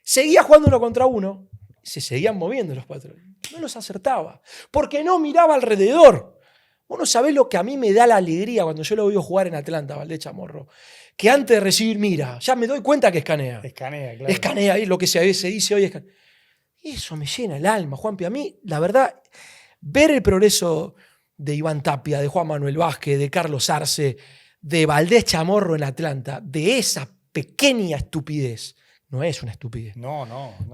Seguía jugando 1 contra 1. Se seguían moviendo los 4. No los acertaba. Porque no miraba alrededor. Vos no sabés lo que a mí me da la alegría cuando yo lo veo jugar en Atlanta, Valdés Chamorro. Que antes de recibir mira. Ya me doy cuenta que escanea. Escanea, claro. Escanea, lo que se dice hoy. Eso me llena el alma, Juanpi. A mí, la verdad, ver el progreso de Iván Tapia, de Juan Manuel Vázquez, de Carlos Arce, de Valdés Chamorro en Atlanta, de esa pequeña estupidez. No es una estupidez. No.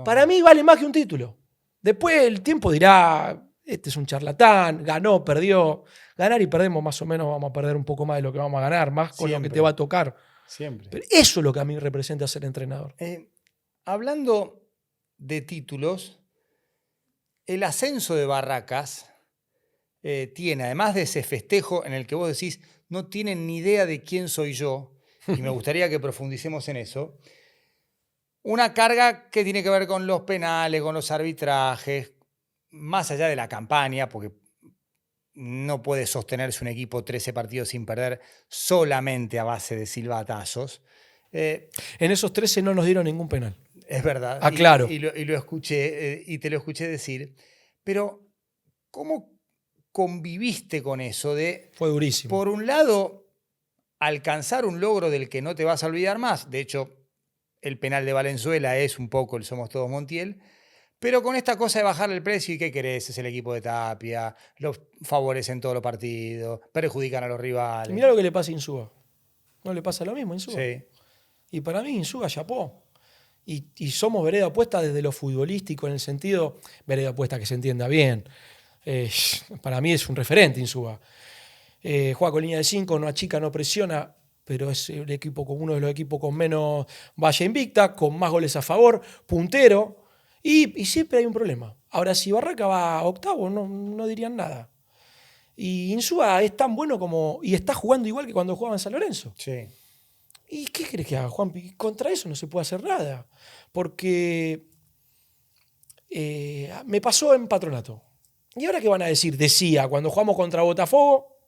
Para mí vale más que un título. Después el tiempo dirá, este es un charlatán, ganó, perdió. Ganar y perdemos más o menos, vamos a perder un poco más de lo que vamos a ganar, más con lo que te va a tocar. Siempre. Pero eso es lo que a mí representa ser entrenador. Hablando de títulos, el ascenso de Barracas tiene, además de ese festejo en el que vos decís, no tienen ni idea de quién soy yo, y me gustaría que profundicemos en eso, una carga que tiene que ver con los penales, con los arbitrajes, más allá de la campaña, porque no puede sostenerse un equipo 13 partidos sin perder solamente a base de silbatazos. En esos 13 no nos dieron ningún penal. Es verdad. Claro. Y lo escuché, y te lo escuché decir. Pero, ¿cómo conviviste con eso de, fue durísimo, por un lado, alcanzar un logro del que no te vas a olvidar más? De hecho, el penal de Valenzuela es un poco el Somos Todos Montiel, pero con esta cosa de bajar el precio, ¿y qué querés? Es el equipo de Tapia, los favorecen todos los partidos, perjudican a los rivales. Y mirá lo que le pasa a Insúa. ¿No le pasa lo mismo a Insúa? Sí. Y para mí Insúa chapó. Y somos vereda opuesta desde lo futbolístico, en el sentido, vereda opuesta que se entienda bien. Para mí es un referente Insúa. Juega con línea de 5, no achica, no presiona, pero es el equipo con uno de los equipos con menos valla invicta, con más goles a favor, puntero, y siempre hay un problema. Ahora, si Barraca va a octavo, no dirían nada. Y Insúa es tan bueno como, y está jugando igual que cuando jugaba en San Lorenzo. Sí. ¿Y qué crees que haga, Juanpi? Contra eso no se puede hacer nada. Porque me pasó en Patronato. ¿Y ahora qué van a decir? Decía, cuando jugamos contra Botafogo,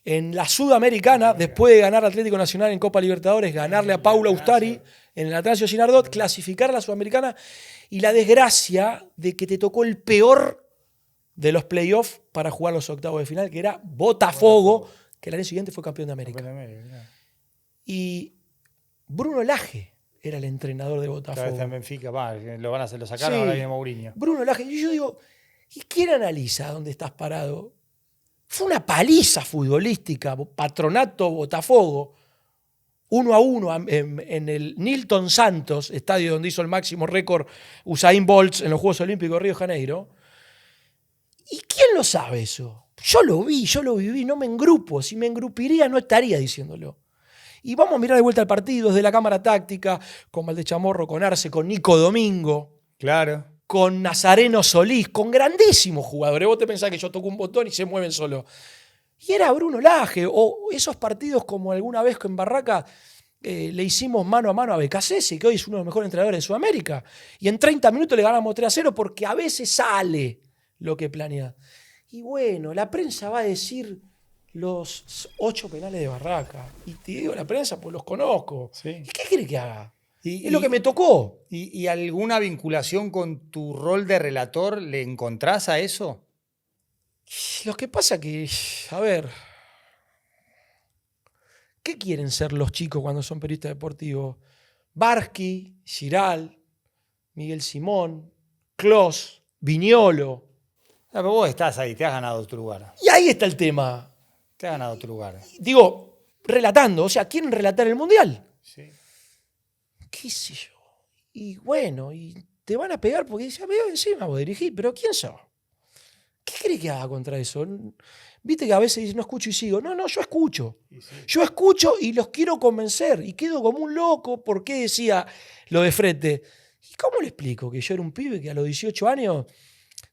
en la Sudamericana, después de ganar Atlético Nacional en Copa Libertadores, ganarle a Paulo Austari en el Atanasio Girardot, clasificar a la Sudamericana, y la desgracia de que te tocó el peor de los playoffs para jugar los octavos de final, que era Botafogo, que el año siguiente fue campeón de América. Y Bruno Lage era el entrenador de Botafogo. Cada vez en Benfica, lo sacaron, ahora viene Mourinho. Bruno Lage. Y yo digo, ¿y quién analiza dónde estás parado? Fue una paliza futbolística, Patronato, Botafogo. 1-1 en el Nilton Santos, estadio donde hizo el máximo récord Usain Bolt en los Juegos Olímpicos de Río de Janeiro. ¿Y quién lo sabe eso? Yo lo vi, yo lo viví, no me engrupo. Si me engrupiría no estaría diciéndolo. Y vamos a mirar de vuelta el partido desde la cámara táctica, con Valdechamorro, con Arce, con Nico Domingo, Claro. con Nazareno Solís, con grandísimos jugadores. Vos te pensás que yo toco un botón y se mueven solo. Y era Bruno Lage, o esos partidos como alguna vez en Barraca le hicimos mano a mano a Becasese, que hoy es uno de los mejores entrenadores de Sudamérica. Y en 30 minutos le ganamos 3-0 porque a veces sale lo que planea. Y bueno, la prensa va a decir los 8 penales de Barraca. Y te digo la prensa, pues los conozco. Sí. ¿Y qué quiere que haga? Y, Es lo que me tocó. ¿Y alguna vinculación con tu rol de relator le encontrás a eso? Lo que pasa que, a ver, ¿qué quieren ser los chicos cuando son periodistas deportivos? Barsky, Giral, Miguel Simón, Clos, Viñolo. Ah, pero vos estás ahí, te has ganado tu lugar. Y ahí está el tema. Te has ganado tu lugar. Digo, relatando, o sea, ¿quieren relatar el Mundial? Sí. ¿Qué sé yo? Y bueno, y te van a pegar porque dicen, me voy encima, vos dirigís, pero ¿quién sos? ¿Qué crees que haga contra eso? Viste que a veces dicen, no escucho y sigo. No, yo escucho. Sí. Yo escucho y los quiero convencer. Y quedo como un loco. ¿Por qué decía lo de Frete? ¿Y cómo le explico que yo era un pibe que a los 18 años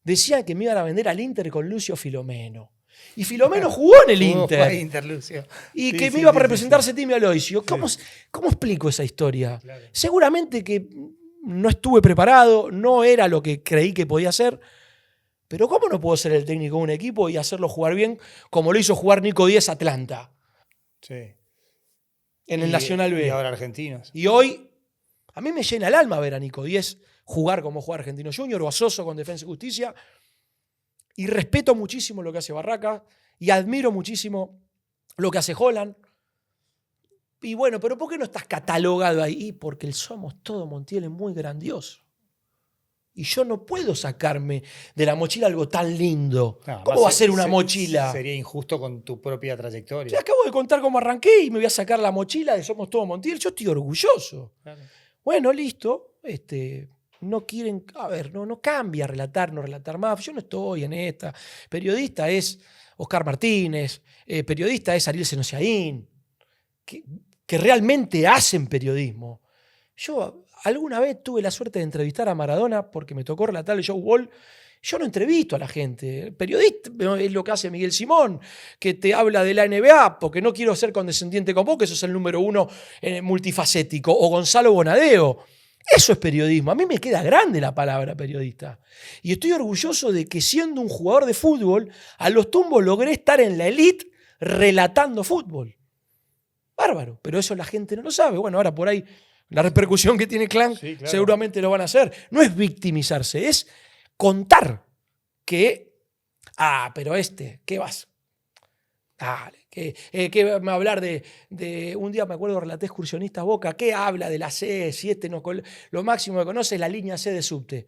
decían que me iban a vender al Inter con Lucio Filomeno? Y Filomeno jugó en el Inter. Lucio. Y Sí, que me sí, iba a sí, representar sí. Settimio Aloisio. ¿Cómo explico esa historia? Claro. Seguramente que no estuve preparado, no era lo que creí que podía ser. Pero ¿cómo no puedo ser el técnico de un equipo y hacerlo jugar bien como lo hizo jugar Nico Díez Atlanta Sí. en el Nacional B? Y ahora Argentinos. Y hoy, a mí me llena el alma ver a Nico Díez jugar como juega Argentino Junior o a Soso con Defensa y Justicia. Y respeto muchísimo lo que hace Barraca y admiro muchísimo lo que hace Holland. Y bueno, pero ¿por qué no estás catalogado ahí? Y porque el Somos Todo Montiel es muy grandioso. Y yo no puedo sacarme de la mochila algo tan lindo. No, ¿Cómo va a ser una mochila? Sería injusto con tu propia trayectoria. Te acabo de contar cómo arranqué y me voy a sacar la mochila de Somos Todo Montiel. Yo estoy orgulloso. Claro. Bueno, listo. No quieren, a ver, no cambia relatar, no relatar más. Yo no estoy en esta. Periodista es Oscar Martínez, periodista es Ariel Senosiaín, que realmente hacen periodismo. Yo alguna vez tuve la suerte de entrevistar a Maradona porque me tocó relatar el show Ball. Yo no entrevisto a la gente. El periodista es lo que hace Miguel Simón, que te habla de la NBA, porque no quiero ser condescendiente con vos, que sos el número 1 multifacético, o Gonzalo Bonadeo. Eso es periodismo. A mí me queda grande la palabra periodista. Y estoy orgulloso de que siendo un jugador de fútbol, a los tumbos logré estar en la elite relatando fútbol. Bárbaro. Pero eso la gente no lo sabe. Bueno, ahora por ahí la repercusión que tiene Clan Sí, claro. seguramente lo van a hacer. No es victimizarse, es contar que, pero ¿qué vas? Dale, ¿qué va a hablar de un día me acuerdo relaté Excursionistas Boca, ¿qué habla de la C? Si lo máximo que conoce es la línea C de subte.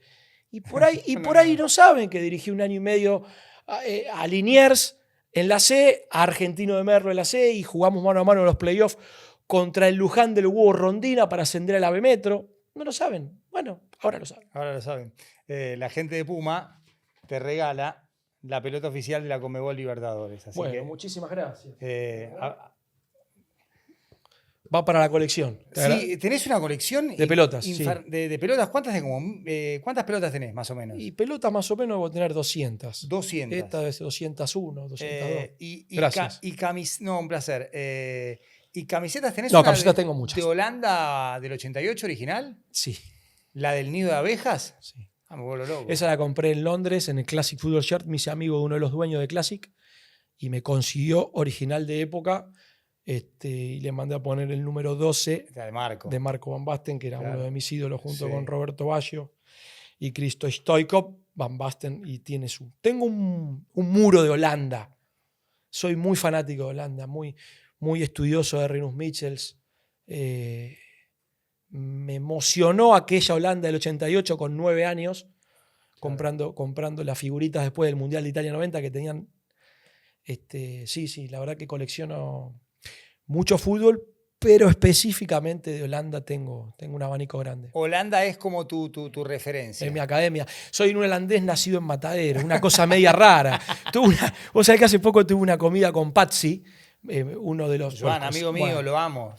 Y por ahí no saben que dirigí un año y medio a Liniers en la C, a Argentino de Merlo en la C, y jugamos mano a mano en los playoffs contra el Luján del Hugo Rondina para ascender al AVE Metro. No lo saben. Bueno, ahora lo saben. Ahora lo saben. La gente de Puma te regala la pelota oficial de la Conmebol Libertadores. Así Bueno, que, muchísimas gracias. va para la colección. Sí, tenés una colección de pelotas. De pelotas. ¿Cuántas pelotas tenés, más o menos? Y pelotas más o menos debo tener 200. 200. Esta es 201, 202. Gracias. No, un placer. ¿Y camisetas tenés? No, camisetas tengo muchas. ¿De Holanda del 88 original? Sí. ¿La del nido de abejas? Sí. Me vuelvo loco. Esa la compré en Londres, en el Classic Football Shirt. Me hice amigo de uno de los dueños de Classic y me consiguió original de época. Y le mandé a poner el número 12 de Marco Van Basten, que era uno de mis ídolos, junto con Roberto Baggio y Kristo Stoikov. Van Basten, y tiene tengo un muro de Holanda. Soy muy fanático de Holanda, muy, muy estudioso de Rinus Michels. Me emocionó aquella Holanda del 88 con 9 años, comprando las figuritas después del Mundial de Italia 90 que tenían. Sí, la verdad que colecciono mucho fútbol, pero específicamente de Holanda tengo un abanico grande. Holanda es como tu referencia. En mi academia. Soy un holandés nacido en Matadero, una cosa media rara. Vos sabés que hace poco tuve una comida con Patsy, uno de los... Joan, amigo mío, lo amo.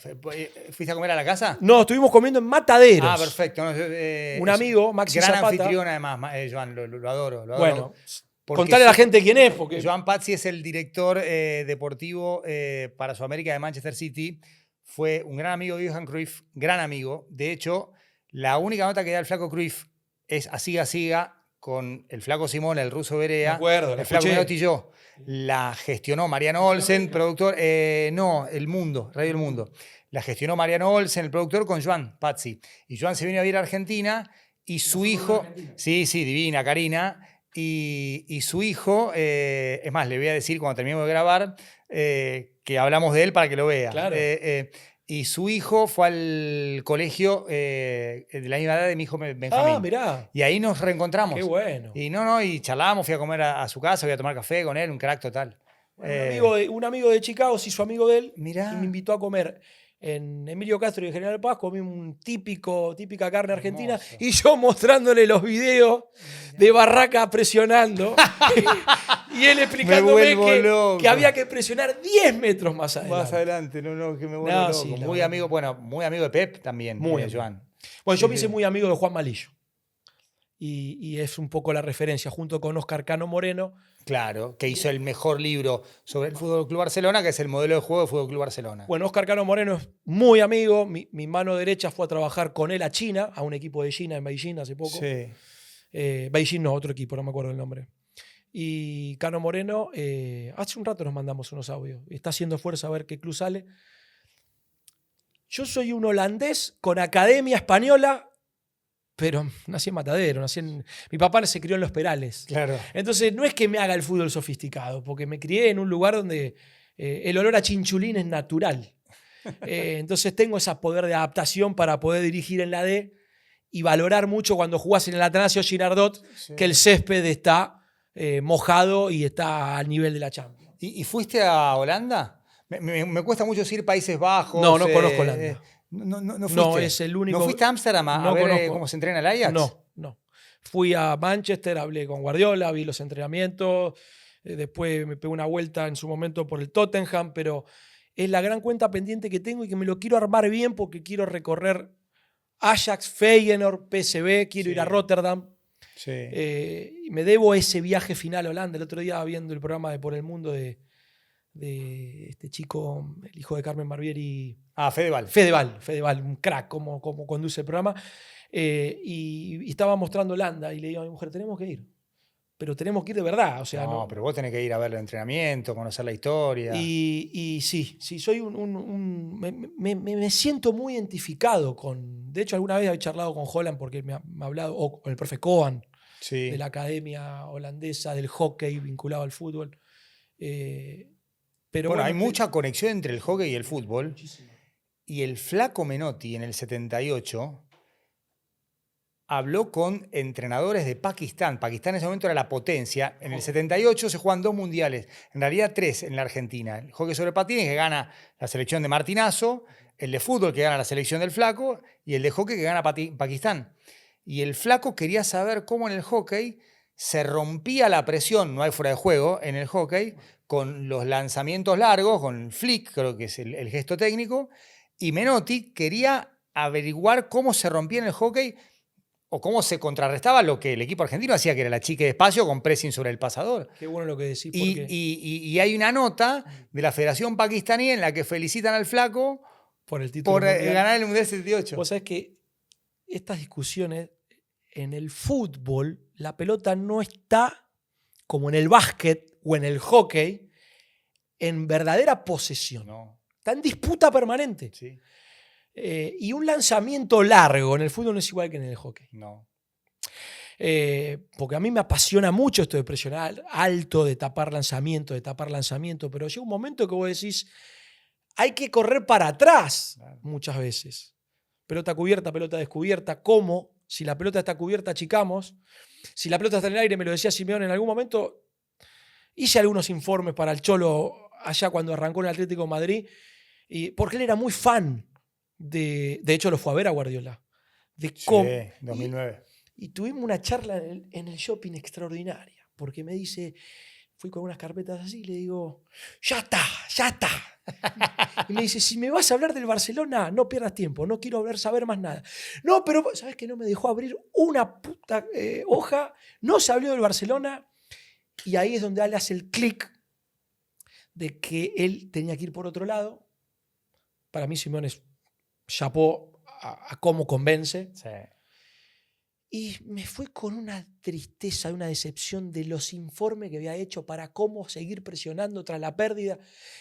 ¿Fuiste a comer a la casa? No, estuvimos comiendo en Mataderos. Ah, perfecto. No, un amigo, Maxi gran Zapata. anfitrión además, Joan, lo adoro. Bueno, contale a la gente quién es. Porque... Joan Patsy es el director deportivo para Sudamérica de Manchester City. Fue un gran amigo de Johan Cruyff, gran amigo. De hecho, la única nota que da el flaco Cruyff es a siga con el flaco Simón, el ruso Berea, me acuerdo, el flaco Menotti y yo. La gestionó Mariano Olsen, productor. No, El Mundo, Radio El Mundo. La gestionó Mariano Olsen, el productor, con Joan Patsy. Y Joan se vino a vivir a Argentina y su hijo. Sí, divina, Karina. Y su hijo, es más, le voy a decir cuando terminemos de grabar que hablamos de él para que lo vea. Claro. Y su hijo fue al colegio de la misma edad de mi hijo Benjamín. Ah, mirá. Y ahí nos reencontramos. Qué bueno. Y charlábamos, fui a comer a su casa, fui a tomar café con él, un crack total. Un amigo de Chicago se hizo amigo de él Mirá. y me invitó a comer en Emilio Castro y en General Paz. Comí un típica carne argentina. Hermoso. Y yo mostrándole los videos de Barraca presionando. Y él explicándome que había que presionar 10 metros más adelante. Más adelante, que me vuelvo loco. Sí, muy amigo de Pep también, Joan. Bueno, yo me hice muy amigo de Juan Malillo. Y es un poco la referencia, junto con Oscar Cano Moreno. Claro, que hizo el mejor libro sobre el Fútbol Club Barcelona, que es el modelo de juego del Fútbol Club Barcelona. Bueno, Oscar Cano Moreno es muy amigo. Mi mano derecha fue a trabajar con él a China, a un equipo de China en Beijing hace poco. Sí. Beijing no, otro equipo, no me acuerdo el nombre. Y Cano Moreno, hace un rato nos mandamos unos audios. Está haciendo fuerza a ver qué club sale. Yo soy un holandés con academia española, pero nací en Matadero. Mi papá se crió en Los Perales. Claro. Entonces no es que me haga el fútbol sofisticado, porque me crié en un lugar donde el olor a chinchulín es natural. Entonces tengo ese poder de adaptación para poder dirigir en la D y valorar mucho cuando jugás en el Atanasio Girardot, sí, que el césped está mojado y está al nivel de la Champions. ¿Y fuiste a Holanda? Me cuesta mucho decir Países Bajos. No conozco Holanda. No fuiste. No, es el único. ¿No fuiste a Ámsterdam a ver cómo se entrena el Ajax? No. Fui a Manchester, hablé con Guardiola, vi los entrenamientos. Después me pegué una vuelta en su momento por el Tottenham, pero es la gran cuenta pendiente que tengo y que me lo quiero armar bien porque quiero recorrer Ajax, Feyenoord, PSV, quiero ir a Rotterdam. Sí. Y me debo ese viaje final a Holanda. El otro día viendo el programa de Por el Mundo de este chico, el hijo de Carmen Barbieri. Fedeval, un crack, como conduce el programa. Y estaba mostrando Holanda y le digo a mi mujer, tenemos que ir. Pero tenemos que ir de verdad. O sea, no, pero vos tenés que ir a ver el entrenamiento, conocer la historia. Y sí, soy me siento muy identificado con... De hecho, alguna vez he charlado con Holland porque me ha hablado, o con el profe Cohen, sí, de la academia holandesa, del hockey vinculado al fútbol. Pero bueno, hay mucha conexión entre el hockey y el fútbol. Muchísimo. Y el flaco Menotti en el 78 habló con entrenadores de Pakistán. Pakistán en ese momento era la potencia. En el 78 se juegan 2 mundiales, en realidad 3 en la Argentina. El hockey sobre patines, que gana la selección de Martinazo, el de fútbol, que gana la selección del flaco, y el de hockey, que gana Pakistán. Y el flaco quería saber cómo en el hockey se rompía la presión, no hay fuera de juego en el hockey, con los lanzamientos largos, con el flick, creo que es el gesto técnico, y Menotti quería averiguar cómo se rompía en el hockey o cómo se contrarrestaba lo que el equipo argentino hacía, que era la chique de espacio con pressing sobre el pasador. Qué bueno lo que decís. Y hay una nota de la Federación Pakistaní en la que felicitan al flaco por el título por ganar el Mundial 78. Vos sabés que estas discusiones en el fútbol, la pelota no está como en el básquet o en el hockey en verdadera posesión. No. Está en disputa permanente. Sí. Y un lanzamiento largo en el fútbol no es igual que en el hockey. No. Porque a mí me apasiona mucho esto de presionar alto, de tapar lanzamiento, pero llega un momento que vos decís, hay que correr para atrás, claro, muchas veces. Pelota cubierta, pelota descubierta. ¿Cómo? Si la pelota está cubierta, achicamos. Si la pelota está en el aire, me lo decía Simeone en algún momento, hice algunos informes para el Cholo allá cuando arrancó en el Atlético de Madrid, Porque él era muy fan de hecho lo fue a ver a Guardiola. Sí, 2009. Y tuvimos una charla en el shopping extraordinaria, porque me dice, fui con unas carpetas así y le digo, ya está. Y me dice, si me vas a hablar del Barcelona, no pierdas tiempo, no quiero saber más nada. No, pero ¿sabes que no me dejó abrir una puta hoja? No se habló del Barcelona y ahí es donde Ale hace el clic de que él tenía que ir por otro lado. Para mí Simeone chapó a cómo convence. Sí. Y me fui con una tristeza, una decepción de los informes que había hecho para cómo seguir presionando tras la pérdida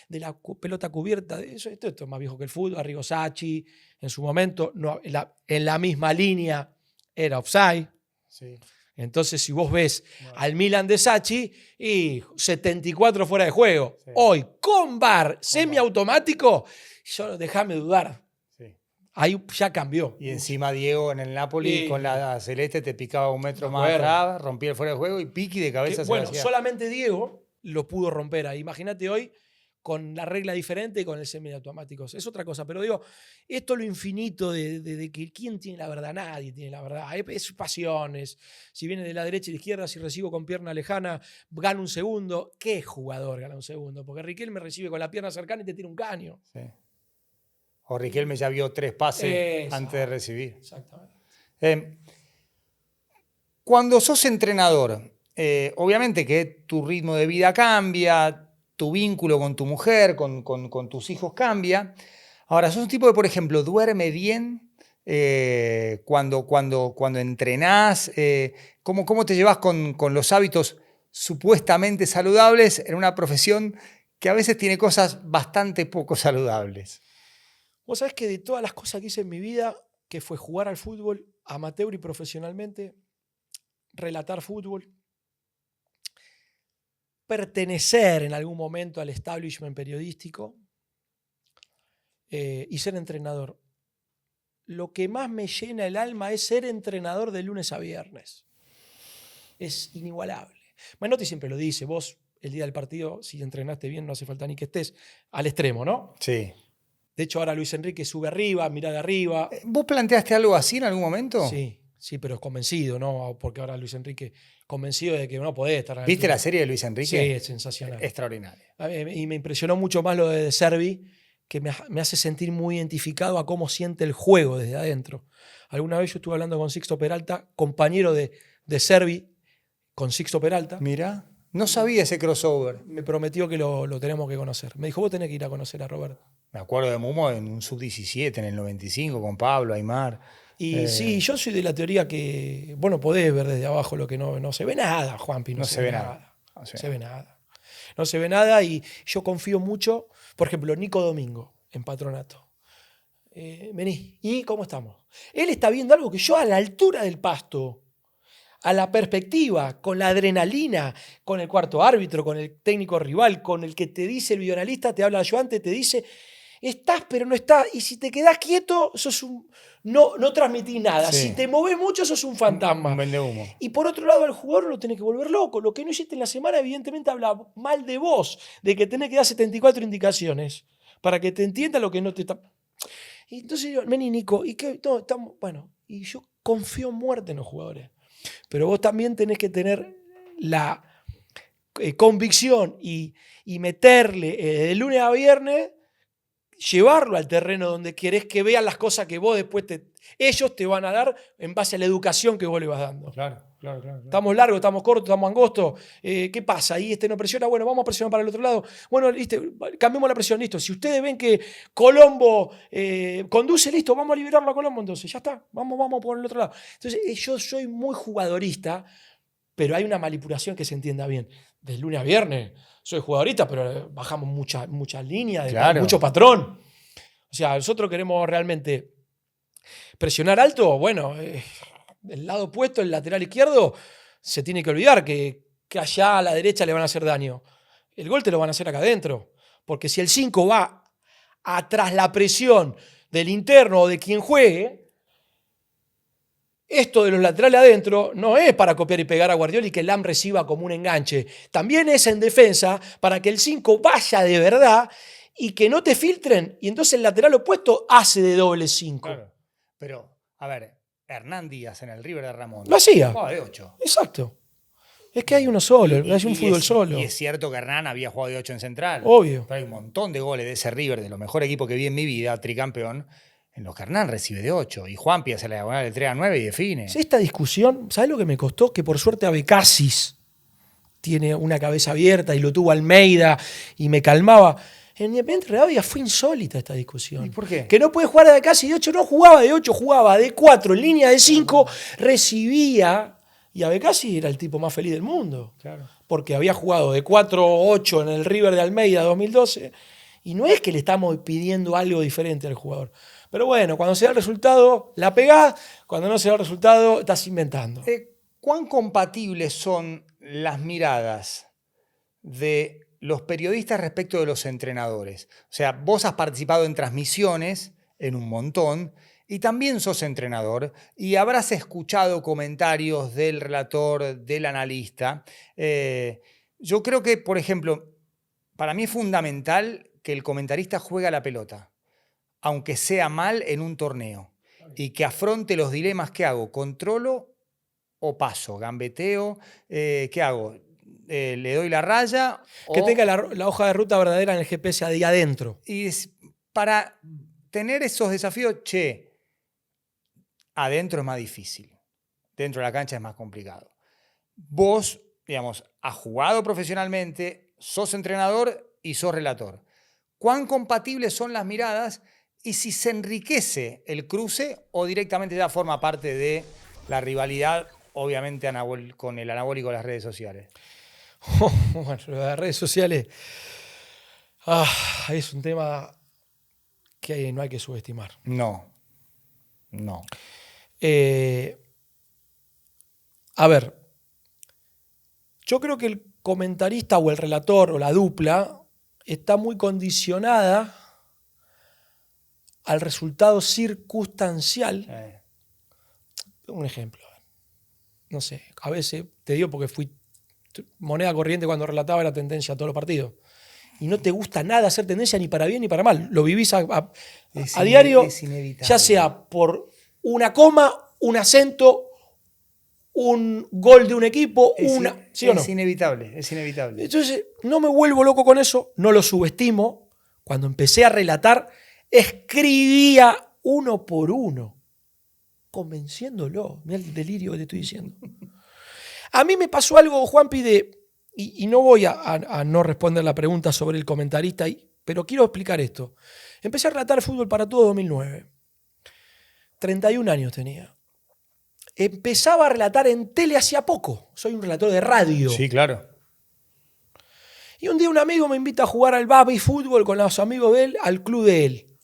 de la pelota cubierta. Esto es más viejo que el fútbol. Arrigo Sacchi, en su momento, no, en la misma línea, era offside. Sí. Entonces, si vos ves al Milan de Sacchi, y 74 fuera de juego. Sí. Hoy, con VAR semiautomático, déjame dudar. Ahí ya cambió. Y encima Diego en el Napoli con la celeste te picaba un metro más atrás, rompía el fuera de juego y piqui de cabeza. Bueno, solamente Diego lo pudo romper ahí. Imagínate hoy con la regla diferente y con el semiautomático. Es otra cosa, pero digo, esto es lo infinito de que quién tiene la verdad. Nadie tiene la verdad. Es pasiones. Si viene de la derecha y de la izquierda, si recibo con pierna lejana, gano un segundo. ¿Qué jugador gana un segundo? Porque Riquelme recibe con la pierna cercana y te tira un caño. Sí. O Riquelme ya vio 3 pases antes de recibir. Exactamente. Cuando sos entrenador, obviamente que tu ritmo de vida cambia, tu vínculo con tu mujer, con tus hijos cambia. Ahora, sos un tipo que, por ejemplo, duerme bien cuando entrenás. ¿Cómo te llevas con los hábitos supuestamente saludables en una profesión que a veces tiene cosas bastante poco saludables? Vos sabés que de todas las cosas que hice en mi vida, que fue jugar al fútbol, amateur y profesionalmente, relatar fútbol, pertenecer en algún momento al establishment periodístico y ser entrenador. Lo que más me llena el alma es ser entrenador de lunes a viernes. Es inigualable. Menotti siempre lo dice, vos el día del partido, si entrenaste bien, no hace falta ni que estés al extremo, ¿no? Sí. De hecho, ahora Luis Enrique sube arriba, mira de arriba. ¿Vos planteaste algo así en algún momento? Sí, pero convencido, ¿no? Porque ahora Luis Enrique convencido de que no podés estar... ¿Viste la serie de Luis Enrique? Sí, es sensacional. Extraordinaria. Y me impresionó mucho más lo de Servi, que me hace sentir muy identificado a cómo siente el juego desde adentro. Alguna vez yo estuve hablando con Sixto Peralta, compañero de Servi, con Sixto Peralta. Mira, no sabía ese crossover. Me prometió que lo tenemos que conocer. Me dijo, vos tenés que ir a conocer a Roberto. Me acuerdo de Mumo en un sub-17 en el 95 con Pablo, Aymar. Y sí, yo soy de la teoría que, bueno, podés ver desde abajo lo que no se ve nada, Juanpi. No se ve nada. No se ve nada. No se ve nada y yo confío mucho. Por ejemplo, Nico Domingo en Patronato. Vení. ¿Y cómo estamos? Él está viendo algo que yo a la altura del pasto, a la perspectiva, con la adrenalina, con el cuarto árbitro, con el técnico rival, con el que te dice el videoanalista, te habla ayudante, te dice, estás pero no estás, y si te quedás quieto, no transmitís nada. Sí. Si te movés mucho, sos un fantasma. Un vendehumo. Y por otro lado, al jugador lo tenés que volver loco. Lo que no hiciste en la semana, evidentemente, habla mal de vos, de que tenés que dar 74 indicaciones para que te entienda lo que no te está... Y entonces yo, vení, Nico, y que no, estamos, bueno, y yo confío muerte en los jugadores. Pero vos también tenés que tener la convicción y meterle de lunes a viernes, llevarlo al terreno donde querés que vean las cosas que vos después ellos te van a dar en base a la educación que vos le vas dando. Claro. Estamos largos, estamos cortos, estamos angostos. ¿Qué pasa? Ahí no presiona. Bueno, vamos a presionar para el otro lado. Bueno, cambiemos la presión, listo. Si ustedes ven que Colombo conduce, listo, vamos a liberarlo a Colombo entonces. Ya está, vamos por el otro lado. Entonces, yo soy muy jugadorista, pero hay una manipulación que se entienda bien. De lunes a viernes soy jugadorista, pero bajamos muchas líneas, claro, mucho patrón. O sea, nosotros queremos realmente presionar alto, bueno... del lado opuesto, el lateral izquierdo, se tiene que olvidar que allá a la derecha le van a hacer daño. El gol te lo van a hacer acá adentro. Porque si el 5 va tras la presión del interno o de quien juegue, esto de los laterales adentro no es para copiar y pegar a Guardiola y que el LAM reciba como un enganche. También es en defensa para que el 5 vaya de verdad y que no te filtren, y entonces el lateral opuesto hace de doble 5. Claro. Pero, a ver, Hernán Díaz en el River de Ramón. Lo hacía. Jugaba de 8. Exacto. Es que hay uno solo, hay un fútbol solo. Y es cierto que Hernán había jugado de 8 en Central. Obvio. Pero hay un montón de goles de ese River, de los mejores equipos que vi en mi vida, tricampeón, en los que Hernán recibe de 8. Y Juanpi hace la diagonal de 3-9 y define. Esta discusión, ¿sabes lo que me costó? Que por suerte Abecasis tiene una cabeza abierta y lo tuvo Almeida y me calmaba. En Independiente Rivadavia fue insólita esta discusión. ¿Y por qué? Que no puede jugar a Abecasis de 8, no jugaba de 8, jugaba de 4 en línea de 5, recibía. Y Abecasis era el tipo más feliz del mundo. Claro. Porque había jugado de 4-8 en el River de Almeida 2012. Y no es que le estamos pidiendo algo diferente al jugador. Pero bueno, cuando se da el resultado, la pegás. Cuando no se da el resultado, estás inventando. ¿Cuán compatibles son las miradas de los periodistas respecto de los entrenadores? O sea, vos has participado en transmisiones, en un montón, y también sos entrenador, y habrás escuchado comentarios del relator, del analista. Yo creo que, por ejemplo, para mí es fundamental que el comentarista juegue a la pelota, aunque sea mal en un torneo, y que afronte los dilemas. ¿Qué hago? ¿Controlo o paso? ¿Gambeteo? ¿Qué hago? ¿Le doy la raya? Que tenga la hoja de ruta verdadera en el GPS ahí adentro. Y para tener esos desafíos, adentro es más difícil. Dentro de la cancha es más complicado. Vos, digamos, has jugado profesionalmente, sos entrenador y sos relator. ¿Cuán compatibles son las miradas y si se enriquece el cruce o directamente ya forma parte de la rivalidad, obviamente con el anabólico de las redes sociales? Bueno, lo de las redes sociales es un tema que no hay que subestimar. No. A ver, yo creo que el comentarista o el relator o la dupla está muy condicionada al resultado circunstancial. Un ejemplo. No sé, a veces te digo porque fui moneda corriente cuando relataba, era tendencia a todos los partidos. Y no te gusta nada hacer tendencia ni para bien ni para mal. Lo vivís a diario, ya sea por una coma, un acento, un gol de un equipo, ¿sí o no? Es inevitable. Entonces, no me vuelvo loco con eso, no lo subestimo. Cuando empecé a relatar, escribía uno por uno, convenciéndolo. Mirá el delirio que te estoy diciendo. A mí me pasó algo, Juanpi, y no voy a no responder la pregunta sobre el comentarista, pero quiero explicar esto. Empecé a relatar Fútbol para Todos 2009. 31 años tenía. Empezaba a relatar en tele hacía poco. Soy un relator de radio. Sí, claro. Y un día un amigo me invita a jugar al baby fútbol con los amigos de él, al club de él.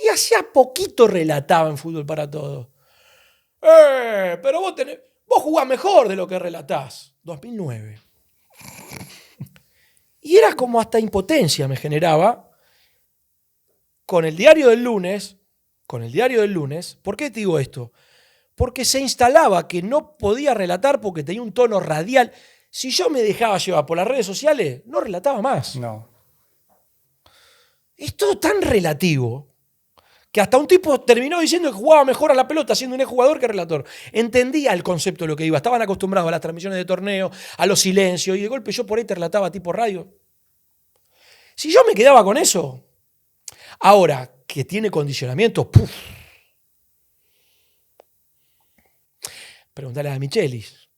Y hacía poquito relataba en Fútbol para Todos. Pero vos jugás mejor de lo que relatás. 2009. Y era como hasta impotencia me generaba con el diario del lunes. ¿Por qué te digo esto? Porque se instalaba que no podía relatar porque tenía un tono radial. Si yo me dejaba llevar por las redes sociales, no relataba más. No. Es todo tan relativo que hasta un tipo terminó diciendo que jugaba mejor a la pelota siendo un jugador que relator. Entendía el concepto de lo que iba. Estaban acostumbrados a las transmisiones de torneo, a los silencios, y de golpe yo por ahí te relataba tipo radio. Si yo me quedaba con eso, ahora que tiene condicionamiento, pregúntale a Michelis.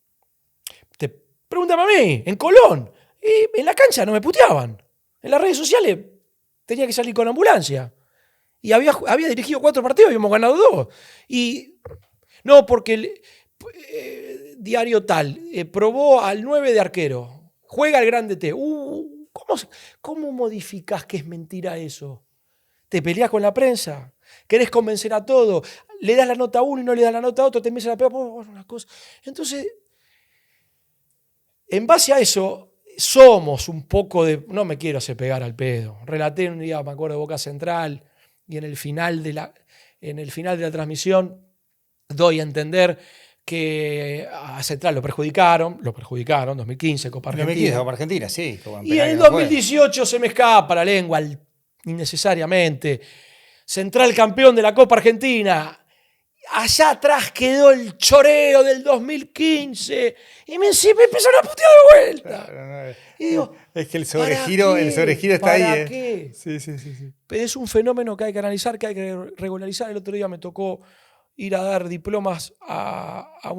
Pregúntame a mí, en Colón. Y en la cancha no me puteaban. En las redes sociales tenía que salir con ambulancia. Y había dirigido 4 partidos y hemos ganado 2. Y no, porque el diario tal probó al 9 de arquero. Juega el grande T. ¿Cómo modificás que es mentira eso? ¿Te peleás con la prensa? ¿Querés convencer a todo? ¿Le das la nota a uno y no le das la nota a otro? ¿Te empiezan a pegar? Una cosa. Entonces, en base a eso, somos un poco de... No me quiero hacer pegar al pedo. Relaté un día, me acuerdo, de Boca Central, y en el final de la transmisión doy a entender que a Central lo perjudicaron, 2015, Copa Argentina. 2015, Copa Argentina, sí. Y en el 2018 se me escapa la lengua, innecesariamente. Central campeón de la Copa Argentina. Allá atrás quedó el choreo del 2015 y me empezaron a putear de vuelta. Y digo, es que el sobregiro está ahí. ¿Para qué? Sí. Pero es un fenómeno que hay que analizar, que hay que regularizar. El otro día me tocó ir a dar diplomas a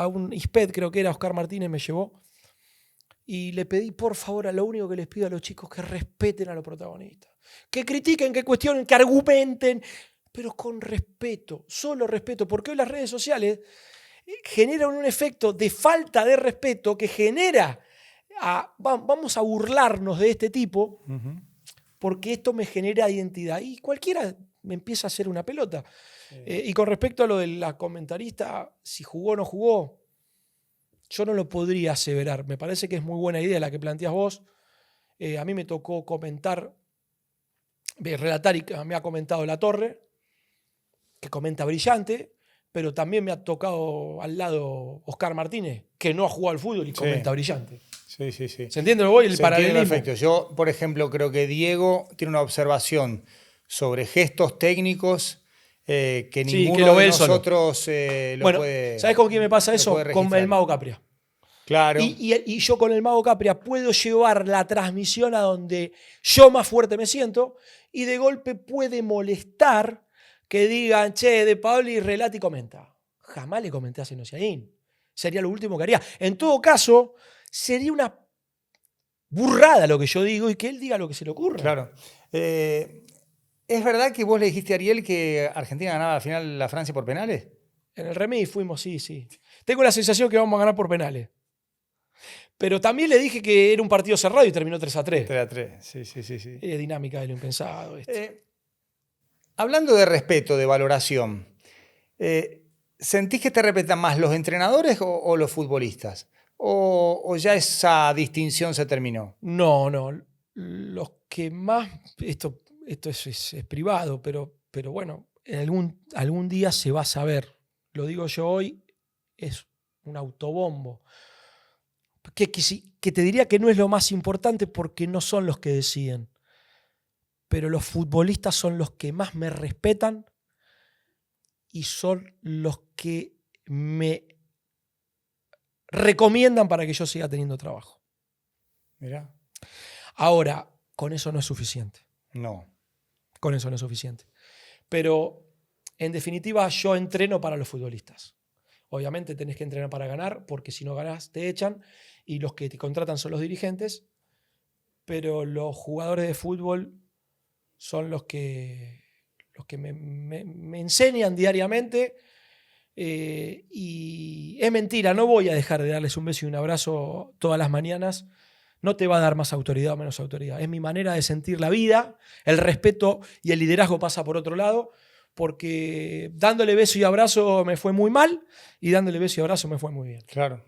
un ISPED, creo que era, Oscar Martínez me llevó. Y le pedí, por favor, a lo único que les pido a los chicos, que respeten a los protagonistas. Que critiquen, que cuestionen, que argumenten, pero con respeto, solo respeto, porque hoy las redes sociales generan un efecto de falta de respeto que genera, vamos a burlarnos de este tipo, porque esto me genera identidad. Y cualquiera me empieza a hacer una pelota. Y con respecto a lo de la comentarista, si jugó o no jugó, yo no lo podría aseverar. Me parece que es muy buena idea la que planteas vos. A mí me tocó relatar y me ha comentado La Torre, que comenta brillante, pero también me ha tocado al lado Oscar Martínez, que no ha jugado al fútbol y comenta brillante. Sí. ¿Se entiende lo que voy? El paralelismo. Perfecto. Yo, por ejemplo, creo que Diego tiene una observación sobre gestos técnicos que ninguno de nosotros lo puede. ¿Sabes con quién me pasa eso? Con el Mago Capria. Claro. Y yo con el Mago Capria puedo llevar la transmisión a donde yo más fuerte me siento y de golpe puede molestar que digan, che, De Paoli relata y comenta. Jamás le comenté a Senosiaín. Sería lo último que haría. En todo caso, sería una burrada lo que yo digo y que él diga lo que se le ocurra. Claro. ¿Es verdad que vos le dijiste a Ariel que Argentina ganaba al final la Francia por penales? En el remis fuimos, sí. Tengo la sensación que vamos a ganar por penales. Pero también le dije que era un partido cerrado y terminó 3-3. 3-3, sí. Es dinámica de lo impensado. Hablando de respeto, de valoración, ¿sentís que te respetan más los entrenadores o los futbolistas? ¿O ya esa distinción se terminó? No. Los que más... Esto es privado, pero bueno, algún día se va a saber. Lo digo yo hoy, es un autobombo. Que te diría que no es lo más importante porque no son los que deciden. Pero los futbolistas son los que más me respetan y son los que me recomiendan para que yo siga teniendo trabajo. Mirá. Ahora, con eso no es suficiente. No. Con eso no es suficiente. Pero, en definitiva, yo entreno para los futbolistas. Obviamente tenés que entrenar para ganar, porque si no ganás te echan, y los que te contratan son los dirigentes, pero los jugadores de fútbol son los que me enseñan diariamente, y es mentira, no voy a dejar de darles un beso y un abrazo todas las mañanas. No te va a dar más autoridad o menos autoridad. Es mi manera de sentir la vida. El respeto y el liderazgo pasa por otro lado, porque dándole beso y abrazo me fue muy mal y dándole beso y abrazo me fue muy bien. Claro.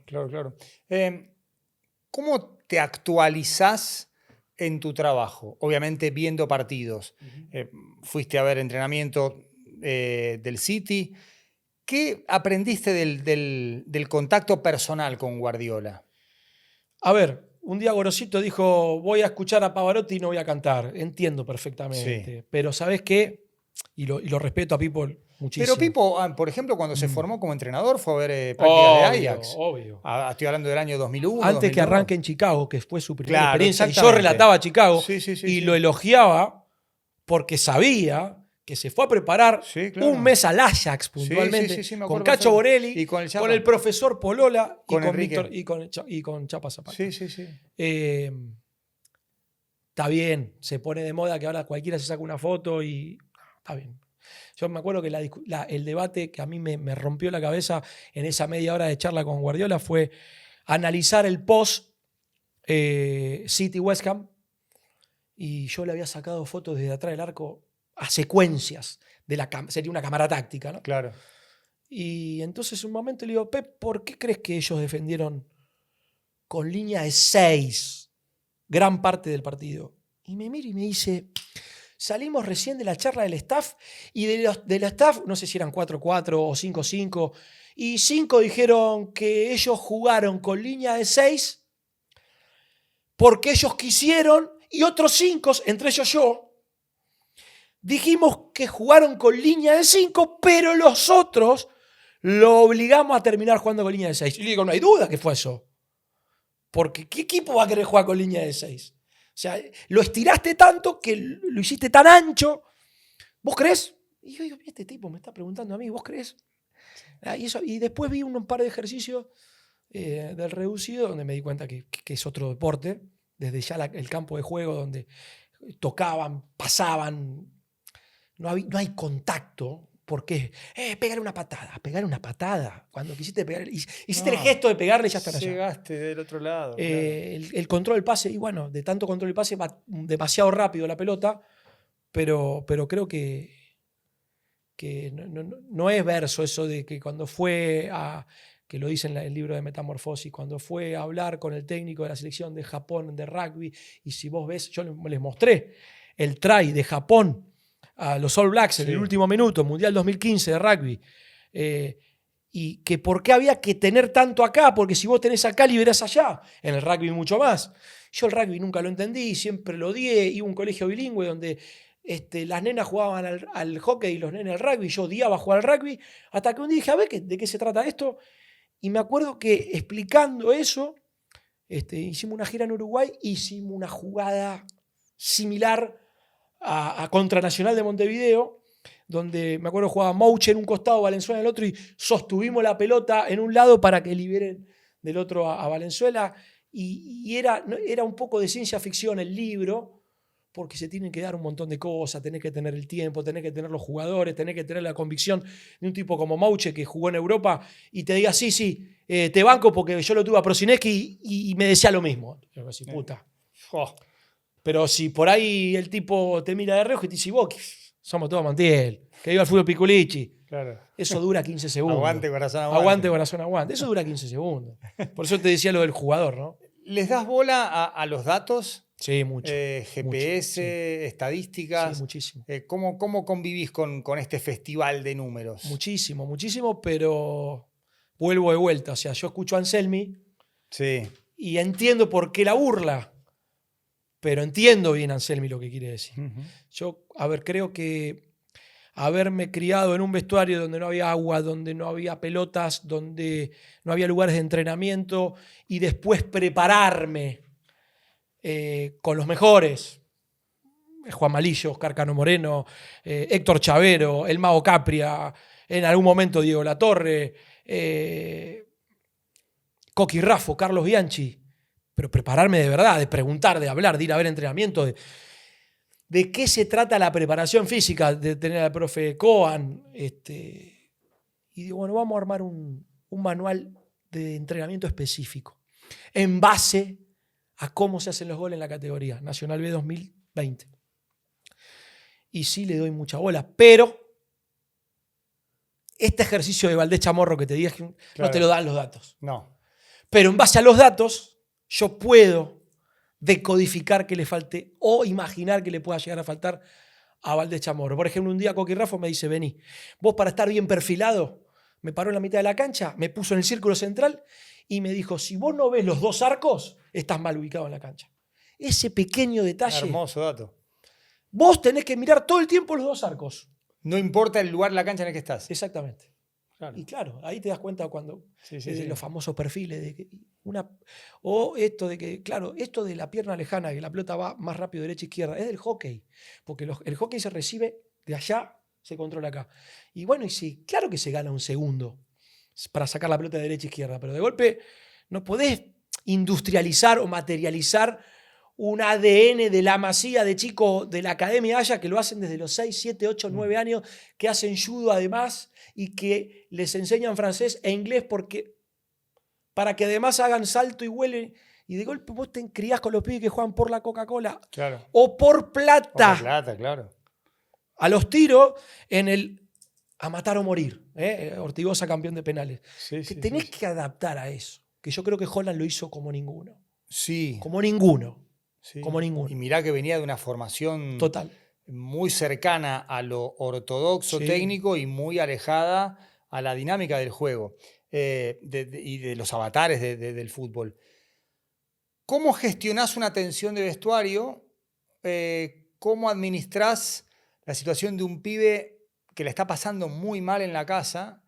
¿Cómo te actualizás en tu trabajo? Obviamente viendo partidos. Fuiste a ver entrenamiento del City. ¿Qué aprendiste del contacto personal con Guardiola? A ver, un día Gorosito dijo, voy a escuchar a Pavarotti y no voy a cantar. Entiendo perfectamente. Sí. Pero ¿sabes qué? Y lo respeto a Pipo muchísimo. Pero Pipo, por ejemplo, cuando se formó como entrenador fue a ver prácticas de Ajax. Obvio. Estoy hablando del año 2001. Antes 2002. que arranque en Chicago, que fue su primera experiencia. Y yo relataba a Chicago y lo elogiaba porque sabía que se fue a preparar un mes al Ajax puntualmente, con Cacho Borelli, y con el profesor Polola y con Chapa Zapata. Sí. Está bien, se pone de moda que ahora cualquiera se saca una foto y está bien. Yo me acuerdo que el debate que a mí me rompió la cabeza en esa media hora de charla con Guardiola fue analizar el post City West Ham, y yo le había sacado fotos desde atrás del arco a secuencias sería una cámara táctica, ¿no? Claro. Y entonces un momento le digo, Pep, ¿por qué crees que ellos defendieron con línea de 6 gran parte del partido? Y me mira y me dice, salimos recién de la charla del staff, y del staff, no sé si eran 4-4 o 5-5, y 5 dijeron que ellos jugaron con línea de 6 porque ellos quisieron, y otros 5, entre ellos yo, Dijimos que jugaron con línea de 5, pero los otros lo obligamos a terminar jugando con línea de 6. Y le digo, no hay duda que fue eso. Porque ¿qué equipo va a querer jugar con línea de 6? O sea, lo estiraste tanto que lo hiciste tan ancho. ¿Vos creés? Y yo digo, este tipo me está preguntando a mí, ¿vos creés? Y después vi un par de ejercicios del reducido donde me di cuenta que es otro deporte. Desde ya el campo de juego donde tocaban, pasaban, no hay contacto. ¿Por qué? Pegar una patada. Cuando quisiste pegar, hiciste el gesto de pegarle y ya están allá. Llegaste del otro lado. Claro. El control del pase, y bueno, de tanto control del pase va demasiado rápido la pelota, pero creo que no es verso eso de que cuando fue a, que lo dice en el libro de Metamorfosis, cuando fue a hablar con el técnico de la selección de Japón de rugby, y si vos ves, yo les mostré el try de Japón a los All Blacks en el último minuto, Mundial 2015 de rugby, y que por qué había que tener tanto acá, porque si vos tenés acá, liberás allá, en el rugby mucho más. Yo el rugby nunca lo entendí, siempre lo odié, iba a un colegio bilingüe donde las nenas jugaban al hockey y los nenes al rugby, yo odiaba jugar al rugby, hasta que un día dije, a ver, ¿de qué se trata esto? Y me acuerdo que explicando eso, hicimos una gira en Uruguay, hicimos una jugada similar a Contra Nacional de Montevideo, donde me acuerdo jugaba Mouche en un costado, Valenzuela en el otro, y sostuvimos la pelota en un lado para que liberen del otro a Valenzuela, y era un poco de ciencia ficción el libro, porque se tienen que dar un montón de cosas, tenés que tener el tiempo, tenés que tener los jugadores, tenés que tener la convicción de un tipo como Mouche que jugó en Europa y te diga, sí, te banco porque yo lo tuve a Prosineski y me decía lo mismo. Yo así, puta. Oh. Pero si por ahí el tipo te mira de reojo y te dice, vos, somos todos Montiel, que viva el fútbol Piculichi. Claro. Eso dura 15 segundos. Aguante, corazón, aguante. Aguante, corazón, aguante. Eso dura 15 segundos. Por eso te decía lo del jugador, ¿no? ¿Les das bola a los datos? Sí, mucho. GPS, mucho, sí. Estadísticas. Sí, muchísimo. ¿Cómo convivís con este festival de números? Muchísimo, pero vuelvo de vuelta. O sea, yo escucho a Anselmi y entiendo por qué la burla, pero entiendo bien Anselmi lo que quiere decir. Yo, creo que haberme criado en un vestuario donde no había agua, donde no había pelotas, donde no había lugares de entrenamiento y después prepararme con los mejores, Juan Malillo, Oscar Cano Moreno, Héctor Chavero, el Mago Capria, en algún momento Diego Latorre, Coqui Raffo, Carlos Bianchi, pero prepararme de verdad, de preguntar, de hablar, de ir a ver entrenamiento, de qué se trata la preparación física, de tener al profe Coan, y digo, bueno, vamos a armar un manual de entrenamiento específico, en base a cómo se hacen los goles en la categoría Nacional B 2020. Y sí le doy mucha bola, pero este ejercicio de Valdés Chamorro que te dije, claro, no te lo dan los datos. No. Pero en base a los datos, yo puedo decodificar que le falte o imaginar que le pueda llegar a faltar a Valdés Chamorro. Por ejemplo, un día Coqui Raffo me dice, vení, vos para estar bien perfilado, me paró en la mitad de la cancha, me puso en el círculo central y me dijo, si vos no ves los dos arcos, estás mal ubicado en la cancha. Ese pequeño detalle. Hermoso dato. Vos tenés que mirar todo el tiempo los dos arcos. No importa el lugar de la cancha en el que estás. Exactamente. Claro. Y claro, ahí te das cuenta cuando de los famosos perfiles de que esto de que, claro, esto de la pierna lejana, que la pelota va más rápido derecha e izquierda, es del hockey. Porque el hockey se recibe de allá, se controla acá. Y bueno, y sí, claro que se gana un segundo para sacar la pelota de derecha e izquierda, pero de golpe no podés industrializar o materializar un ADN de la Masía de chicos de la Academia Haya que lo hacen desde los 6, 7, 8, 9 años, que hacen judo además y que les enseñan francés e inglés para que además hagan salto y vuelen. Y de golpe vos te criás con los pibes que juegan por la Coca-Cola. Claro. O por plata. Por plata, claro. A los tiros en el a matar o morir. Ortigosa campeón de penales. Tenés que adaptar a eso. Que yo creo que Holland lo hizo como ninguno. Sí. Como ninguno. Sí. Como ninguno. Y mirá que venía de una formación total, muy cercana a lo ortodoxo técnico y muy alejada a la dinámica del juego y de los avatares del fútbol. ¿Cómo gestionás una tensión de vestuario? ¿Cómo administrás la situación de un pibe que le está pasando muy mal en la casa,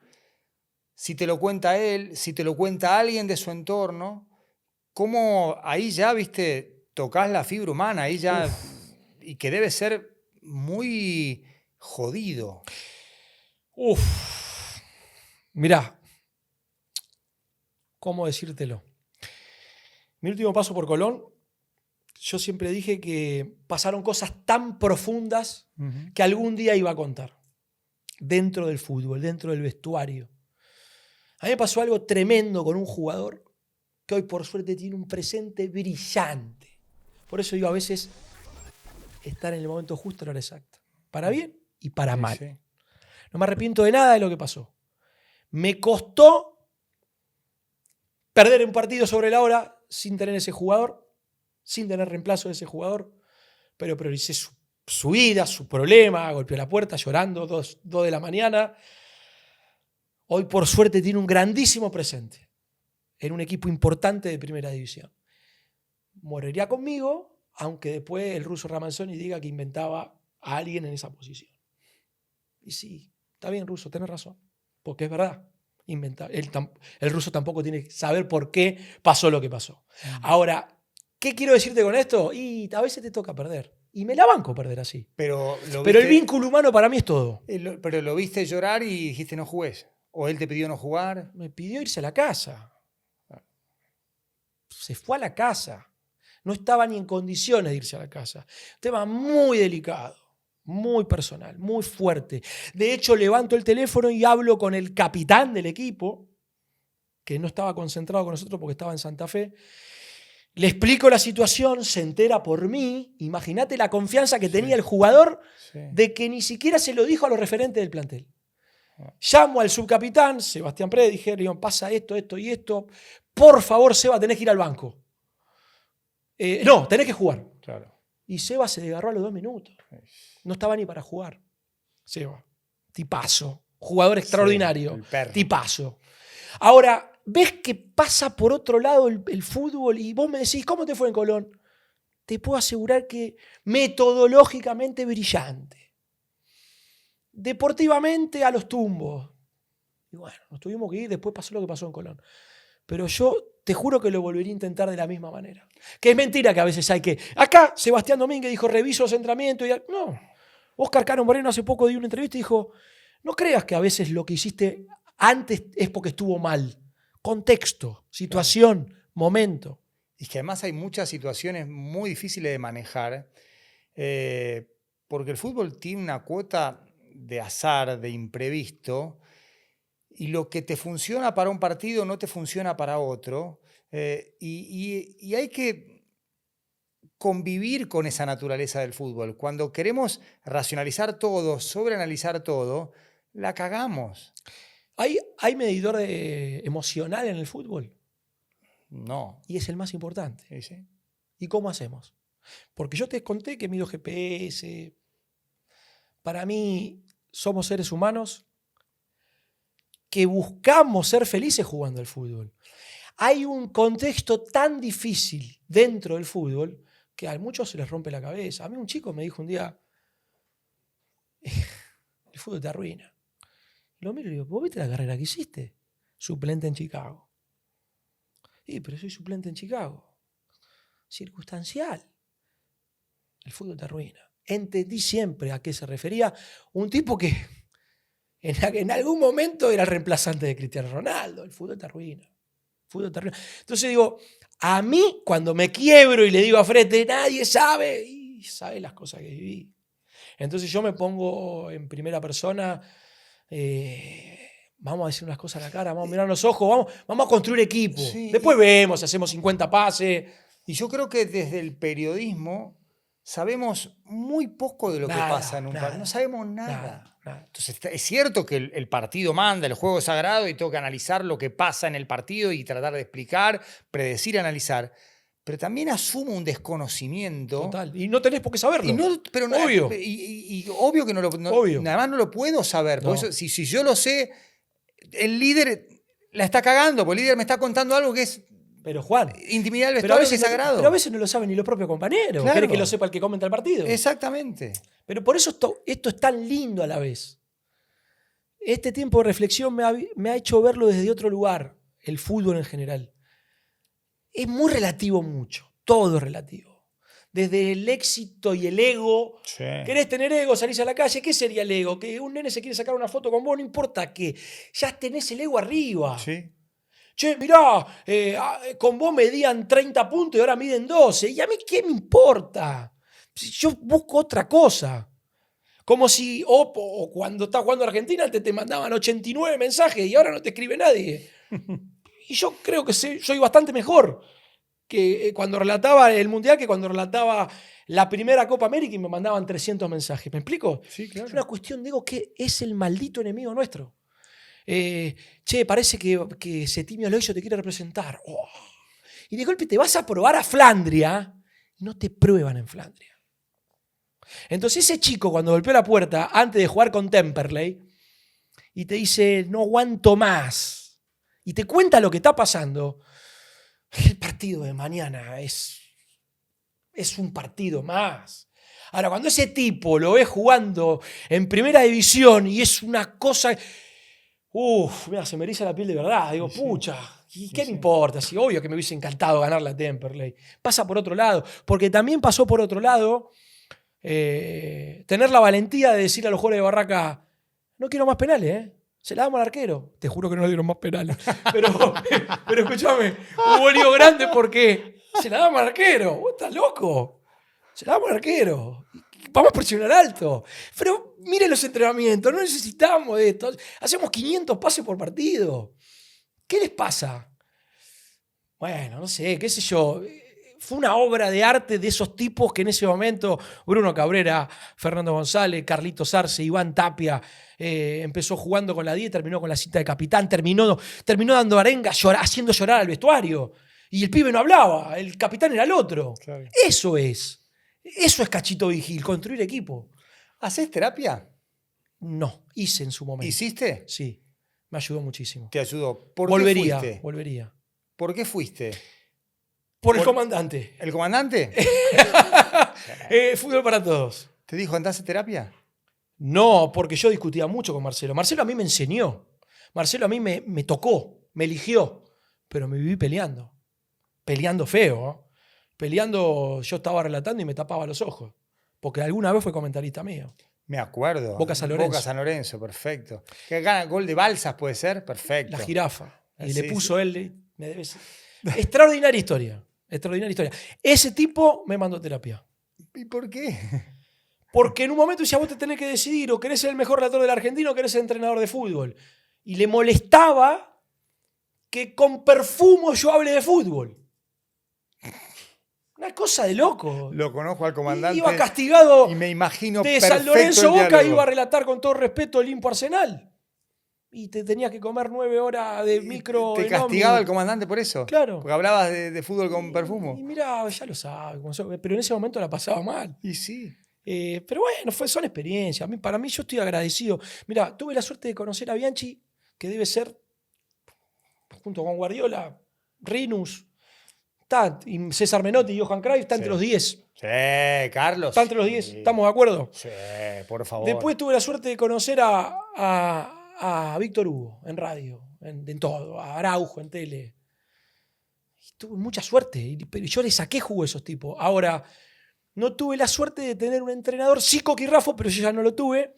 si te lo cuenta él, si te lo cuenta alguien de su entorno, cómo ahí ya, viste, tocas la fibra humana, ahí ya, Uf, y que debe ser muy jodido. uf. Mirá, ¿cómo decírtelo? Mi último paso por Colón, yo siempre dije que pasaron cosas tan profundas Ujú. que algún día iba a contar. Dentro del fútbol, dentro del vestuario. A mí me pasó algo tremendo con un jugador que hoy por suerte tiene un presente brillante. Por eso digo a veces estar en el momento justo a la hora exacta. Para bien y para Sí, mal. sí. No me arrepiento de nada de lo que pasó. Me costó perder un partido sobre la hora sin tener ese jugador, sin tener reemplazo de ese jugador, pero prioricé su vida, su problema, golpeó la puerta llorando, 2 de la mañana. Hoy por suerte tiene un grandísimo presente en un equipo importante de primera división. Moriría conmigo, aunque después el ruso Ramazzoni diga que inventaba a alguien en esa posición. Y sí, está bien, ruso, tenés razón, porque es verdad. El ruso tampoco tiene que saber por qué pasó lo que pasó. Ahora, ¿qué quiero decirte con esto? Y a veces te toca perder. Y me la banco perder así. Pero Pero el vínculo humano para mí es todo. Pero lo viste llorar y dijiste no jugués. O él te pidió no jugar. Me pidió irse a la casa. Se fue a la casa. No estaba ni en condiciones de irse a la casa. Tema muy delicado, muy personal, muy fuerte. De hecho, levanto el teléfono y hablo con el capitán del equipo, que no estaba concentrado con nosotros porque estaba en Santa Fe. Le explico la situación, se entera por mí. Imagínate la confianza que tenía el jugador de que ni siquiera se lo dijo a los referentes del plantel. Llamo al subcapitán, Sebastián Pérez, dije, pasa esto, esto y esto. Por favor, Seba, tenés que ir al banco. No, tenés que jugar. Claro. Y Seba se desgarró a los 2 minutos. No estaba ni para jugar. Seba, tipazo. Jugador extraordinario. Sí, el perro. Tipazo. Ahora, ves que pasa por otro lado el fútbol y vos me decís, ¿cómo te fue en Colón? Te puedo asegurar que metodológicamente brillante. Deportivamente a los tumbos. Y bueno, nos tuvimos que ir, después pasó lo que pasó en Colón. Pero yo te juro que lo volvería a intentar de la misma manera. Que es mentira que a veces hay que... Acá Sebastián Domínguez dijo, reviso los entrenamientos. No. Oscar Cano Moreno hace poco dio una entrevista y dijo, no creas que a veces lo que hiciste antes es porque estuvo mal. Contexto, situación, momento. Y que además hay muchas situaciones muy difíciles de manejar, porque el fútbol tiene una cuota de azar, de imprevisto, y lo que te funciona para un partido no te funciona para otro, y hay que convivir con esa naturaleza del fútbol. Cuando queremos racionalizar todo, sobreanalizar todo, la cagamos. ¿Hay medidor emocional en el fútbol? No. Y es el más importante. Sí, sí. ¿Y cómo hacemos? Porque yo te conté que mido GPS. Para mí somos seres humanos que buscamos ser felices jugando al fútbol. Hay un contexto tan difícil dentro del fútbol que a muchos se les rompe la cabeza. A mí un chico me dijo un día, el fútbol te arruina. Lo miro y digo, ¿vos viste la carrera que hiciste? Suplente en Chicago. Sí, pero soy suplente en Chicago. Circunstancial. El fútbol te arruina. Entendí siempre a qué se refería un tipo que en algún momento era el reemplazante de Cristiano Ronaldo. El fútbol te arruina. El fútbol te arruina. Entonces digo, a mí cuando me quiebro y le digo a Frete, nadie sabe, y sabe las cosas que viví. Entonces yo me pongo en primera persona, vamos a decir unas cosas a la cara, vamos a mirar los ojos, vamos a construir equipo. Sí, Después vemos, hacemos 50 pases. Y yo creo que desde el periodismo sabemos muy poco de lo que pasa en un partido. No sabemos nada. Entonces, es cierto que el partido manda, el juego es sagrado y tengo que analizar lo que pasa en el partido y tratar de explicar, predecir, analizar. Pero también asumo un desconocimiento. Total. Y no tenés por qué saberlo. Obvio. Y obvio que Obvio. nada más no lo puedo saber. No. Por eso, si yo lo sé, el líder la está cagando, porque el líder me está contando algo que es Pero Juan, Intimidad del pero a vestuario veces es sagrado. pero a veces no lo saben ni los propios compañeros. Claro. ¿Querés que lo sepa el que comenta el partido? Exactamente. Pero por eso esto es tan lindo a la vez. Este tiempo de reflexión me ha hecho verlo desde otro lugar, el fútbol en general. Es muy relativo mucho, todo es relativo. Desde el éxito y el ego. Sí. ¿Querés tener ego? Salís a la calle. ¿Qué sería el ego? Que un nene se quiere sacar una foto con vos, no importa qué. Ya tenés el ego arriba. Sí. Che, mirá, con vos medían 30 puntos y ahora miden 12. ¿Y a mí qué me importa? Si yo busco otra cosa. Como si o cuando estás jugando a Argentina antes te mandaban 89 mensajes y ahora no te escribe nadie. Y yo creo que soy bastante mejor que cuando relataba el Mundial que cuando relataba la primera Copa América y me mandaban 300 mensajes. ¿Me explico? Sí, claro. Es una cuestión de ego que es el maldito enemigo nuestro. Che, parece que Setimio Aloisio te quiere representar. Oh. Y de golpe te vas a probar a Flandria y no te prueban en Flandria. Entonces ese chico cuando golpeó la puerta antes de jugar con Temperley y te dice no aguanto más y te cuenta lo que está pasando, el partido de mañana es un partido más. Ahora, cuando ese tipo lo ves jugando en primera división y es una cosa... mira, se me eriza la piel de verdad. Digo, Sí. pucha, ¿y qué me importa? Si obvio que me hubiese encantado ganar la Temperley. Pasa por otro lado. Porque también pasó por otro lado tener la valentía de decir a los jugadores de Barraca, no quiero más penales, ¿eh? Se la damos al arquero. Te juro que no le dieron más penales. Pero escúchame, hubo lío grande porque se la damos al arquero. ¿Vos estás loco? Se la damos al arquero. Vamos a presionar alto. Pero miren los entrenamientos, no necesitamos de esto. Hacemos 500 pases por partido. ¿Qué les pasa? Bueno, no sé, qué sé yo. Fue una obra de arte de esos tipos que en ese momento Bruno Cabrera, Fernando González, Carlitos Arce, Iván Tapia, empezó jugando con la 10, terminó con la cinta de capitán, terminó dando arenga, haciendo llorar al vestuario. Y el pibe no hablaba, el capitán era el otro. Claro. Eso es Cachito Vigil, construir equipo. ¿Haces terapia? No, hice en su momento. ¿Hiciste? Sí, me ayudó muchísimo. Te ayudó. ¿Por Volvería. qué fuiste? ¿Por qué fuiste? Por el comandante. ¿El comandante? Fútbol para todos. ¿Te dijo andás a terapia? No, porque yo discutía mucho con Marcelo. Marcelo a mí me enseñó. Marcelo a mí me tocó, me eligió. Pero me viví peleando. Peleando feo. ¿Eh? Peleando, yo estaba relatando y me tapaba los ojos. Porque alguna vez fue comentarista mío. Me acuerdo. Boca San Lorenzo. Boca San Lorenzo, perfecto. Que gana gol de Balsas, puede ser, perfecto. La jirafa. Y Sí, le puso sí. él. Me debe ser. Extraordinaria historia. Extraordinaria historia. Ese tipo me mandó terapia. ¿Y por qué? Porque en un momento decía, vos te tenés que decidir, o querés ser el mejor relator del argentino o querés ser entrenador de fútbol. Y le molestaba que con Perfumo yo hable de fútbol. Una cosa de loco. Lo conozco al comandante. Iba castigado y me imagino de perfecto San Lorenzo el Boca, diálogo. iba a relatar con todo respeto el Limpo Arsenal. Y te tenías que comer 9 horas de micro. ¿Te en castigaba ómnibus. el comandante por eso? Claro. Porque hablabas de fútbol con Perfumo. Y mirá, ya lo sabes. Pero en ese momento la pasaba mal. Y sí. Pero bueno, son experiencias. Para mí yo estoy agradecido. Mira, tuve la suerte de conocer a Bianchi, que debe ser, junto con Guardiola, Rinus, y César Menotti y Johan Cruyff, está entre los 10. Sí, Carlos. Está entre los 10, Sí. ¿estamos de acuerdo? Sí, por favor. Después tuve la suerte de conocer a Víctor Hugo en radio, en todo, a Araujo en tele. Y tuve mucha suerte, pero yo le saqué jugo a esos tipos. Ahora, no tuve la suerte de tener un entrenador, sí Coquirrafo, pero yo ya no lo tuve,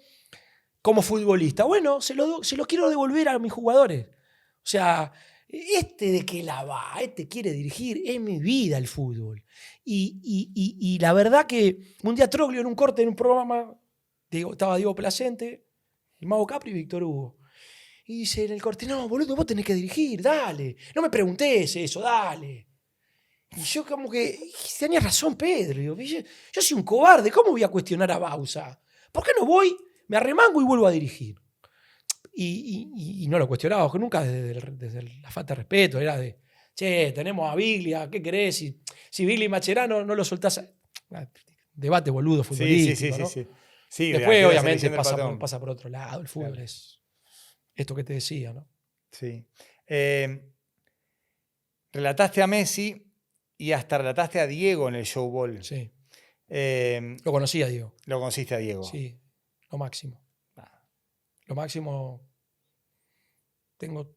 como futbolista. Bueno, se lo quiero devolver a mis jugadores. O sea, de que la va, quiere dirigir, es mi vida el fútbol. Y la verdad que un día Troglio en un corte, en un programa, estaba Diego Placente, el Mago Capri y Víctor Hugo. Y dice en el corte, no, boludo, vos tenés que dirigir, dale. No me preguntés eso, dale. Y yo como que, tenía razón Pedro. Digo, yo soy un cobarde, ¿cómo voy a cuestionar a Bausa? ¿Por qué no voy, me arremango y vuelvo a dirigir? Y no lo cuestionaba, porque nunca desde la falta de respeto, era de, che, tenemos a Biglia, ¿qué querés? Si Biglia y Macherano no lo soltás. Debate boludo futbolístico, Sí, ¿no? Sí, después, de la obviamente, selección del pasa por otro lado. El fútbol Claro. es esto que te decía, ¿no? Sí. relataste a Messi y hasta relataste a Diego en el Show Ball. Sí. Eh, Lo conocía, digo. lo conociste a Diego. Sí, lo máximo. Ah, Lo máximo. Tengo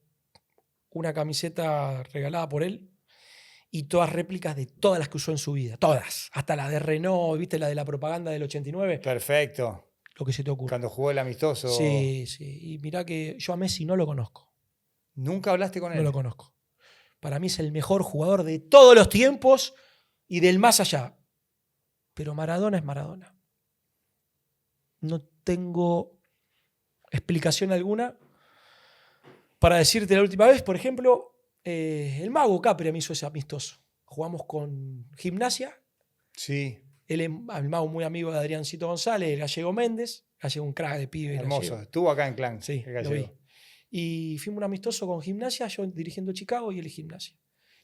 una camiseta regalada por él y todas réplicas de todas las que usó en su vida. Todas. Hasta la de Renault, ¿viste? La de la propaganda del 89. perfecto. Lo que se te ocurre. Cuando jugó el amistoso. Sí, sí. Y mirá que yo a Messi no lo conozco. ¿Nunca hablaste con él? No lo conozco. Para mí es el mejor jugador de todos los tiempos y del más allá. Pero Maradona es Maradona. No tengo explicación alguna para decirte la última vez. Por ejemplo, el Mago Capria me hizo ese amistoso. Jugamos con Gimnasia. Sí. Él es el Mago muy amigo de Adriancito González, el Gallego Méndez. Gallego, un crack de pibe. Hermoso. Gallego. Estuvo acá en Clan. Sí, el lo Gallego. vi. Y fuimos un amistoso con Gimnasia, yo dirigiendo Chicago y él Gimnasia.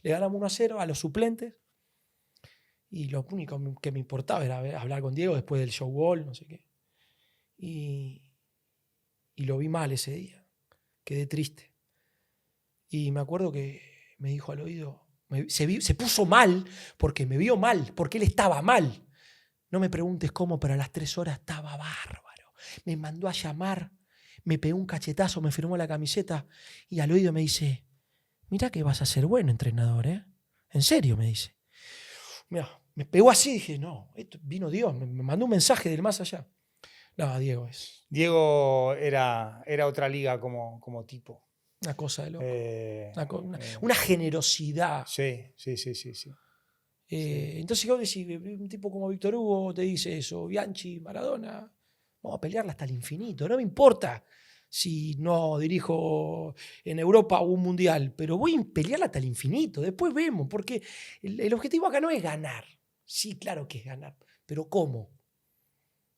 Le ganamos 1-0 a los suplentes. Y lo único que me importaba era hablar con Diego después del show ball, no sé qué. Y lo vi mal ese día. Quedé triste. Y me acuerdo que me dijo al oído, se puso mal porque me vio mal, porque él estaba mal. No me preguntes cómo, pero a las 3 horas estaba bárbaro. Me mandó a llamar, me pegó un cachetazo, me firmó la camiseta y al oído me dice, mirá que vas a ser bueno entrenador, ¿eh? En serio, me dice. Mirá, me pegó así, dije, no, esto, vino Dios, me mandó un mensaje del más allá. No, Diego es Diego era otra liga como tipo. una cosa de loco. Eh, Una generosidad. Sí. Entonces vos decís, un tipo como Víctor Hugo te dice eso, Bianchi, Maradona, vamos a pelearla hasta el infinito, no me importa si no dirijo en Europa o un mundial, pero voy a pelearla hasta el infinito, después vemos, porque el objetivo acá no es ganar, sí, claro que es ganar, pero ¿cómo?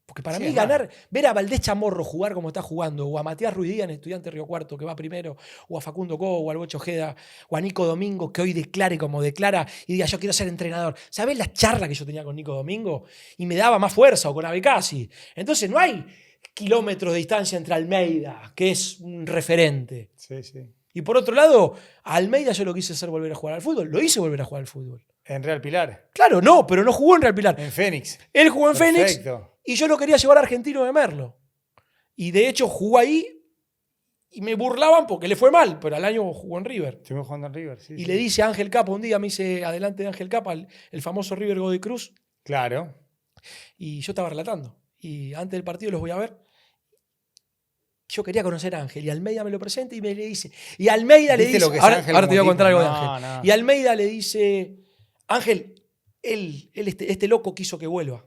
Porque para Sí, mí es ganar, más. ver a Valdés Chamorro jugar como está jugando, o a Matías Ruiz Díaz en Estudiante Río Cuarto, que va primero, o a Facundo Cobo, o al Bocho Ojeda, o a Nico Domingo, que hoy declare como declara y diga, yo quiero ser entrenador. ¿Sabés la charla que yo tenía con Nico Domingo? Y me daba más fuerza, o con Abecasi. Entonces no hay kilómetros de distancia entre Almeida, que es un referente. Sí. Y por otro lado, a Almeida yo lo quise hacer volver a jugar al fútbol, lo hice volver a jugar al fútbol. En Real Pilar. Claro, no, pero no jugó en Real Pilar. En Fénix. Él jugó en Fénix. Perfecto. Y yo lo quería llevar a Argentino de Merlo. Y de hecho jugó ahí y me burlaban porque le fue mal, pero al año jugó en River. Estuvimos jugando en River, sí. Y le dice a Ángel Capa, un día me hice adelante de Ángel Capa, el famoso River Godoy Cruz, Claro. y yo estaba relatando. Y antes del partido los voy a ver. Yo quería conocer a Ángel y Almeida me lo presenta y me le dice. Y Almeida le ¿Viste dice. lo que es Ahora, Ángel ahora te voy a como contar tipo? algo de Ángel. No. Y Almeida le dice: Ángel, este loco quiso que vuelva.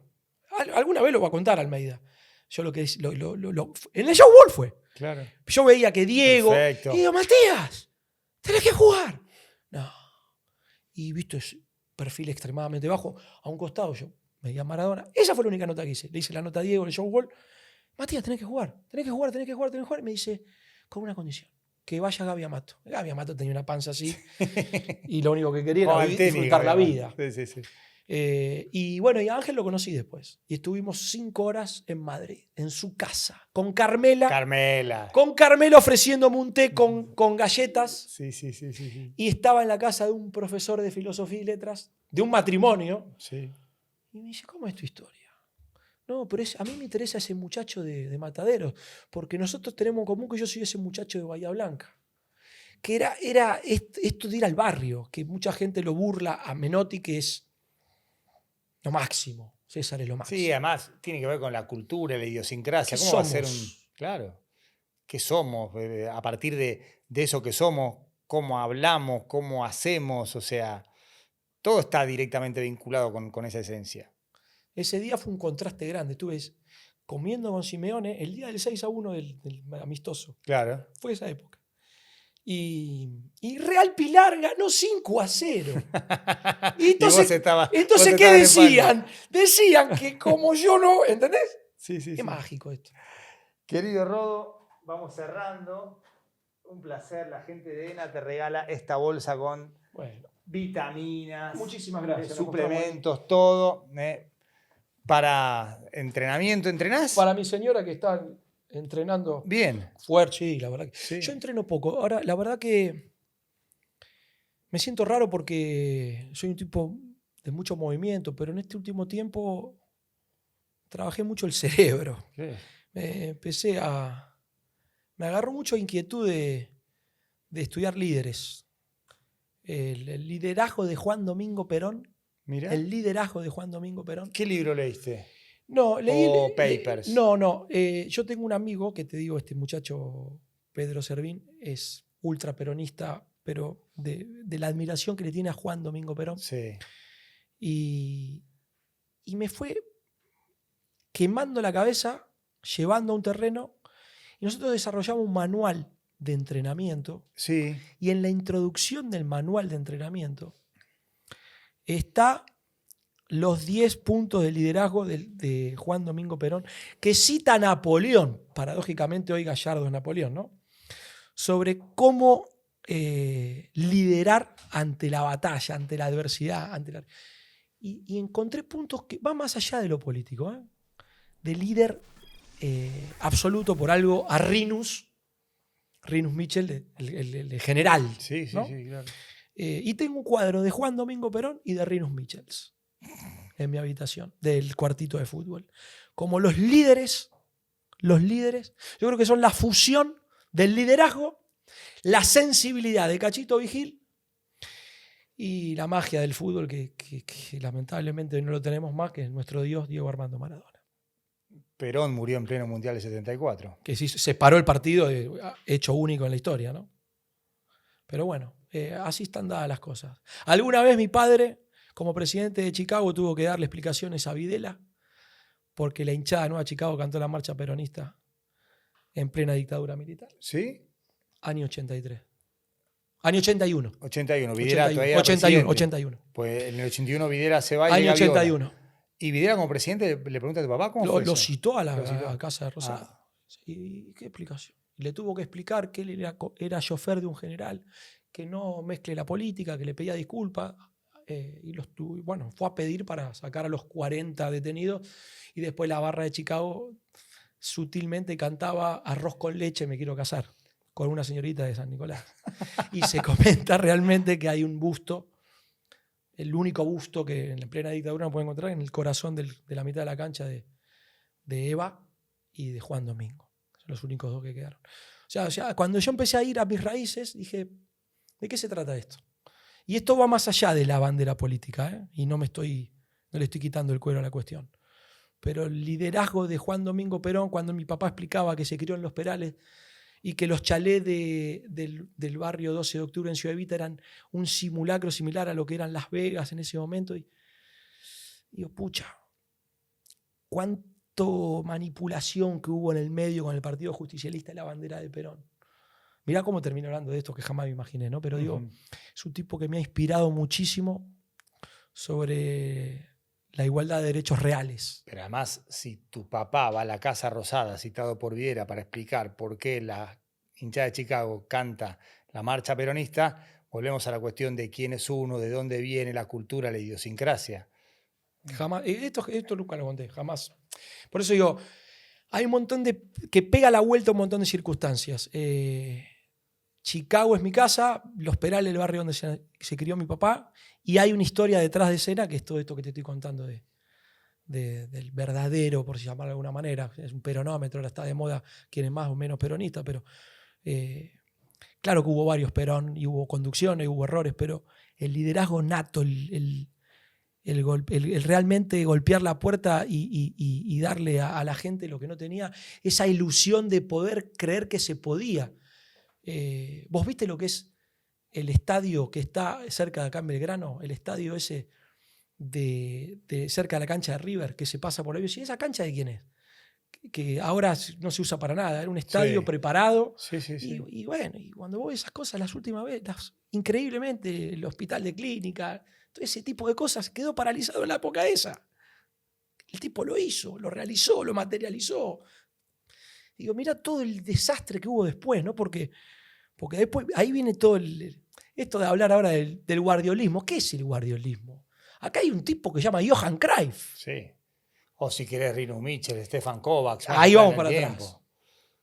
Alguna vez lo va a contar Almeida. Yo lo que en el show ball fue. Claro. Yo veía que Diego. Perfecto. Y digo, Matías, tenés que jugar. No. Y visto ese perfil extremadamente bajo, a un costado yo veía a Maradona. Esa fue la única nota que hice. Le hice la nota a Diego en el show ball. Matías, tenés que jugar. Y me dice, con una condición. Que vaya Gaby Amato. Gaby Amato tenía una panza así. Y lo único que quería era disfrutar la vida. Sí. Y bueno, y a Ángel lo conocí después. Y estuvimos 5 horas en Madrid, en su casa, con Carmela. Con Carmela ofreciéndome un té con galletas. Sí. Y estaba en la casa de un profesor de filosofía y letras, de un matrimonio. Sí. Y me dice, ¿cómo es tu historia? No, pero a mí me interesa ese muchacho de Mataderos, porque nosotros tenemos en común que yo soy ese muchacho de Bahía Blanca. Que era esto de ir al barrio, que mucha gente lo burla a Menotti, que es lo máximo. César es lo máximo. Sí, además tiene que ver con la cultura, la idiosincrasia. ¿Qué ¿Cómo va a somos? ser un...? Claro. ¿Qué somos? A partir de eso que somos, cómo hablamos, cómo hacemos, o sea, todo está directamente vinculado con esa esencia. Ese día fue un contraste grande. Estuve comiendo con Simeone el día del 6-1 del amistoso. Claro. Fue esa época. Y Real Pilar ganó 5-0. Y entonces ¿qué decían? Decían que como yo no, ¿entendés? Sí. Qué mágico esto. Querido Rodo, vamos cerrando. Un placer, la gente de ENA te regala esta bolsa con vitaminas, Muchísimas gracias. suplementos, todo. Para entrenamiento, ¿entrenás? Para mi señora que está entrenando bien fuerte, sí, la verdad que sí. yo entreno poco. Ahora, la verdad que Me siento raro porque soy un tipo de mucho movimiento, pero en este último tiempo trabajé mucho el cerebro. Sí. Me agarró mucho inquietud de estudiar líderes. El liderazgo de Juan Domingo Perón. Mira. El liderazgo de Juan Domingo Perón. ¿Qué libro leíste? No, ¿O papers? No. Yo tengo un amigo que te digo, este muchacho Pedro Servín, es ultra peronista, pero de la admiración que le tiene a Juan Domingo Perón. Sí. Y me fue quemando la cabeza, llevando a un terreno, y nosotros desarrollamos un manual de entrenamiento. Sí. Y en la introducción del manual de entrenamiento está los 10 puntos de liderazgo de Juan Domingo Perón, que cita a Napoleón, paradójicamente hoy Gallardo es Napoleón, ¿no? Sobre cómo liderar ante la batalla, ante la adversidad. Y encontré puntos que van más allá de lo político, ¿eh? De líder absoluto. Por algo a Rinus Michel, el general. Sí, ¿no? claro. Y tengo un cuadro de Juan Domingo Perón y de Rinus Michels en mi habitación, del cuartito de fútbol. Como los líderes, yo creo que son la fusión del liderazgo, la sensibilidad de Cachito Vigil y la magia del fútbol que lamentablemente no lo tenemos más, que es nuestro Dios Diego Armando Maradona. Perón murió en pleno Mundial del 74. Que sí se paró el partido, hecho único en la historia, ¿no? Pero bueno, así están dadas las cosas. Alguna vez mi padre, como presidente de Chicago, tuvo que darle explicaciones a Videla porque la hinchada de Nueva Chicago cantó la marcha peronista en plena dictadura militar. ¿Sí? Año 83. Año 81. 81. Videla todavía 81. Pues en el 81 Videla se va y Año llega 81. Viola. ¿Y Videla como presidente le pregunta a tu papá cómo fue Lo eso? citó a la casa de Rosado. Ah. ¿Y qué explicación? Le tuvo que explicar que él era chofer de un general, que no mezcle la política, que le pedía disculpas. Bueno, fue a pedir para sacar a los 40 detenidos y después la barra de Chicago sutilmente cantaba arroz con leche, me quiero casar, con una señorita de San Nicolás. Y se comenta realmente que hay un busto, el único busto que en la plena dictadura no puede encontrar, en el corazón de la mitad de la cancha de Eva y de Juan Domingo. Son los únicos dos que quedaron. O sea, cuando yo empecé a ir a mis raíces, dije, ¿de qué se trata esto? Y esto va más allá de la bandera política, ¿eh? Y no le estoy quitando el cuero a la cuestión. Pero el liderazgo de Juan Domingo Perón, cuando mi papá explicaba que se crió en Los Perales y que los chalés del barrio 12 de octubre en Ciudad Evita eran un simulacro similar a lo que eran Las Vegas en ese momento. Y digo, pucha, cuánto manipulación que hubo en el medio con el Partido Justicialista y la bandera de Perón. Mirá cómo termino hablando de esto que jamás me imaginé, ¿no? Pero digo, es un tipo que me ha inspirado muchísimo sobre la igualdad de derechos reales. Pero además, si tu papá va a la Casa Rosada, citado por Videla, para explicar por qué la hinchada de Chicago canta la marcha peronista, volvemos a la cuestión de quién es uno, de dónde viene la cultura, la idiosincrasia. Jamás, esto nunca lo conté, jamás. Por eso digo, hay un montón que pega la vuelta a un montón de circunstancias. Chicago es mi casa, Los Perales el barrio donde se crió mi papá, y hay una historia detrás de escena que es todo esto que te estoy contando del verdadero, por si llamarlo de alguna manera. Es un peronómetro, ahora está de moda quién es más o menos peronista, pero claro que hubo varios Perón y hubo conducciones, y hubo errores, pero el liderazgo nato, el realmente golpear la puerta y darle a la gente lo que no tenía, esa ilusión de poder creer que se podía. ¿Vos viste lo que es el estadio que está cerca de acá en Belgrano? El estadio ese de cerca de la cancha de River, que se pasa por ahí. ¿Y esa cancha de quién es? Que ahora no se usa para nada. Era un estadio preparado. Sí. Y bueno, y cuando vos ves esas cosas las últimas veces, increíblemente, el hospital de clínica, todo ese tipo de cosas quedó paralizado en la época esa. El tipo lo hizo, lo realizó, lo materializó. Digo, mira todo el desastre que hubo después, ¿no? Porque después, ahí viene todo esto de hablar ahora del guardiolismo. ¿Qué es el guardiolismo? Acá hay un tipo que se llama Johan Cruyff. Sí. O si querés, Rinus Michel, Stefan Kovacs. Ahí vamos para atrás.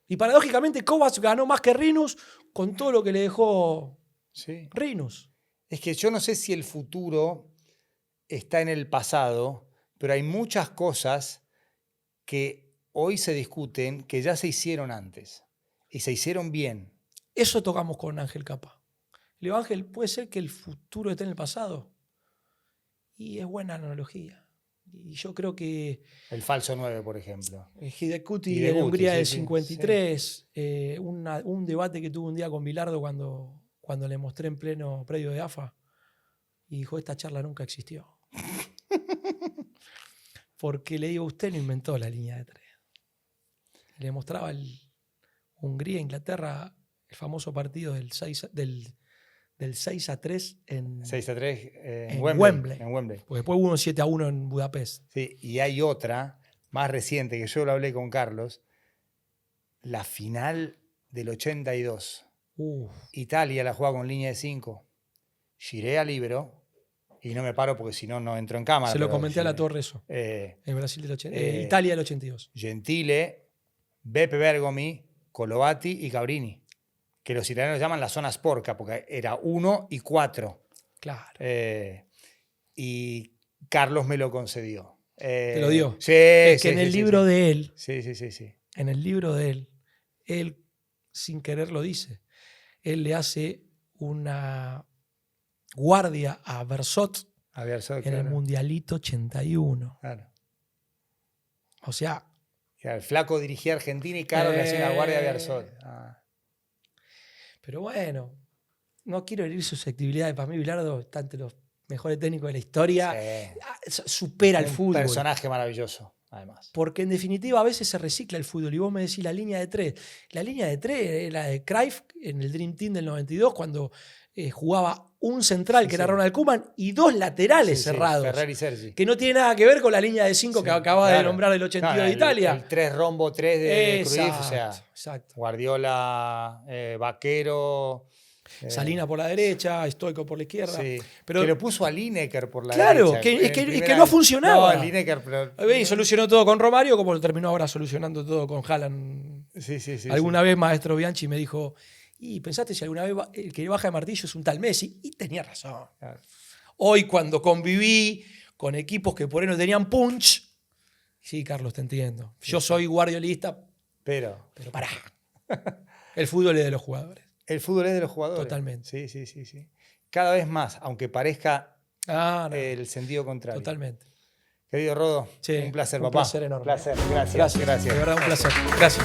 Y paradójicamente Kovacs ganó más que Rinus con todo lo que le dejó Rinus. Es que yo no sé si el futuro está en el pasado, pero hay muchas cosas que hoy se discuten que ya se hicieron antes y se hicieron bien. Eso tocamos con Ángel Capa. Le digo, Ángel, ¿puede ser que el futuro esté en el pasado? Y es buena analogía. Y yo creo que El falso 9, por ejemplo. Hidekuti Hidekuti, en Hungría sí, del sí, 53, un debate que tuve un día con Bilardo cuando le mostré en pleno predio de AFA, y dijo, esta charla nunca existió. Porque le digo, usted no inventó la línea de 3. Le mostraba el Hungría-Inglaterra, el famoso partido del 6-3 en 6-3 en Wembley. Porque después hubo un 7-1 en Budapest. Sí, y hay otra más reciente que yo lo hablé con Carlos, la final del 82. Italia la juega con línea de 5. Giré a libero y no me paro porque si no, no entro en cámara. Se lo comenté a la Torre eso. En Brasil Italia del 82. Gentile, Beppe Bergomi, Colovati y Cabrini. Que los italianos llaman la zona sporca porque era 1 y 4. Claro. Y Carlos me lo concedió. ¿Te lo dio? Sí, es que sí, en el sí, libro sí. de él, Sí. en el libro de él sin querer lo dice. Él le hace una guardia a Bersot en el Mundialito 81. Claro. O sea... El flaco dirigía a Argentina y Carlos le hacía una guardia a Bersot. Pero bueno, no quiero herir susceptibilidades. Para mí Bilardo está entre los mejores técnicos de la historia. Sí. Supera el fútbol. Un personaje maravilloso, además. Porque en definitiva a veces se recicla el fútbol. Y vos me decís la línea de 3. La línea de 3 era la de Cruyff en el Dream Team del 92 cuando jugaba un central que era Ronald Koeman y 2 laterales cerrados. Ferrer y Sergi. Que no tiene nada que ver con la línea de 5 que acaba de nombrar del 82 de Italia. El 3 rombo 3 de Cruyff, o sea, exacto. Guardiola, Vaquero... Salina por la derecha, Stoico por la izquierda. Sí. Pero que lo puso a Lineker por la derecha. Claro, es que no funcionaba. No, Lineker... Y solucionó todo con Romario, como lo terminó ahora solucionando todo con Haaland. Sí. Alguna vez Maestro Bianchi me dijo, y pensaste si alguna vez el que baja de martillo es un tal Messi, y tenía razón. Claro. Hoy cuando conviví con equipos que por ahí no tenían punch, sí, Carlos, te entiendo. Yo soy guardiolista, pero pará. El fútbol es de los jugadores. El fútbol es de los jugadores. Totalmente. Sí. Cada vez más, aunque parezca el sentido contrario. Totalmente. Querido Rodo, un placer, papá. Un placer enorme. Gracias. De verdad, un placer. Gracias.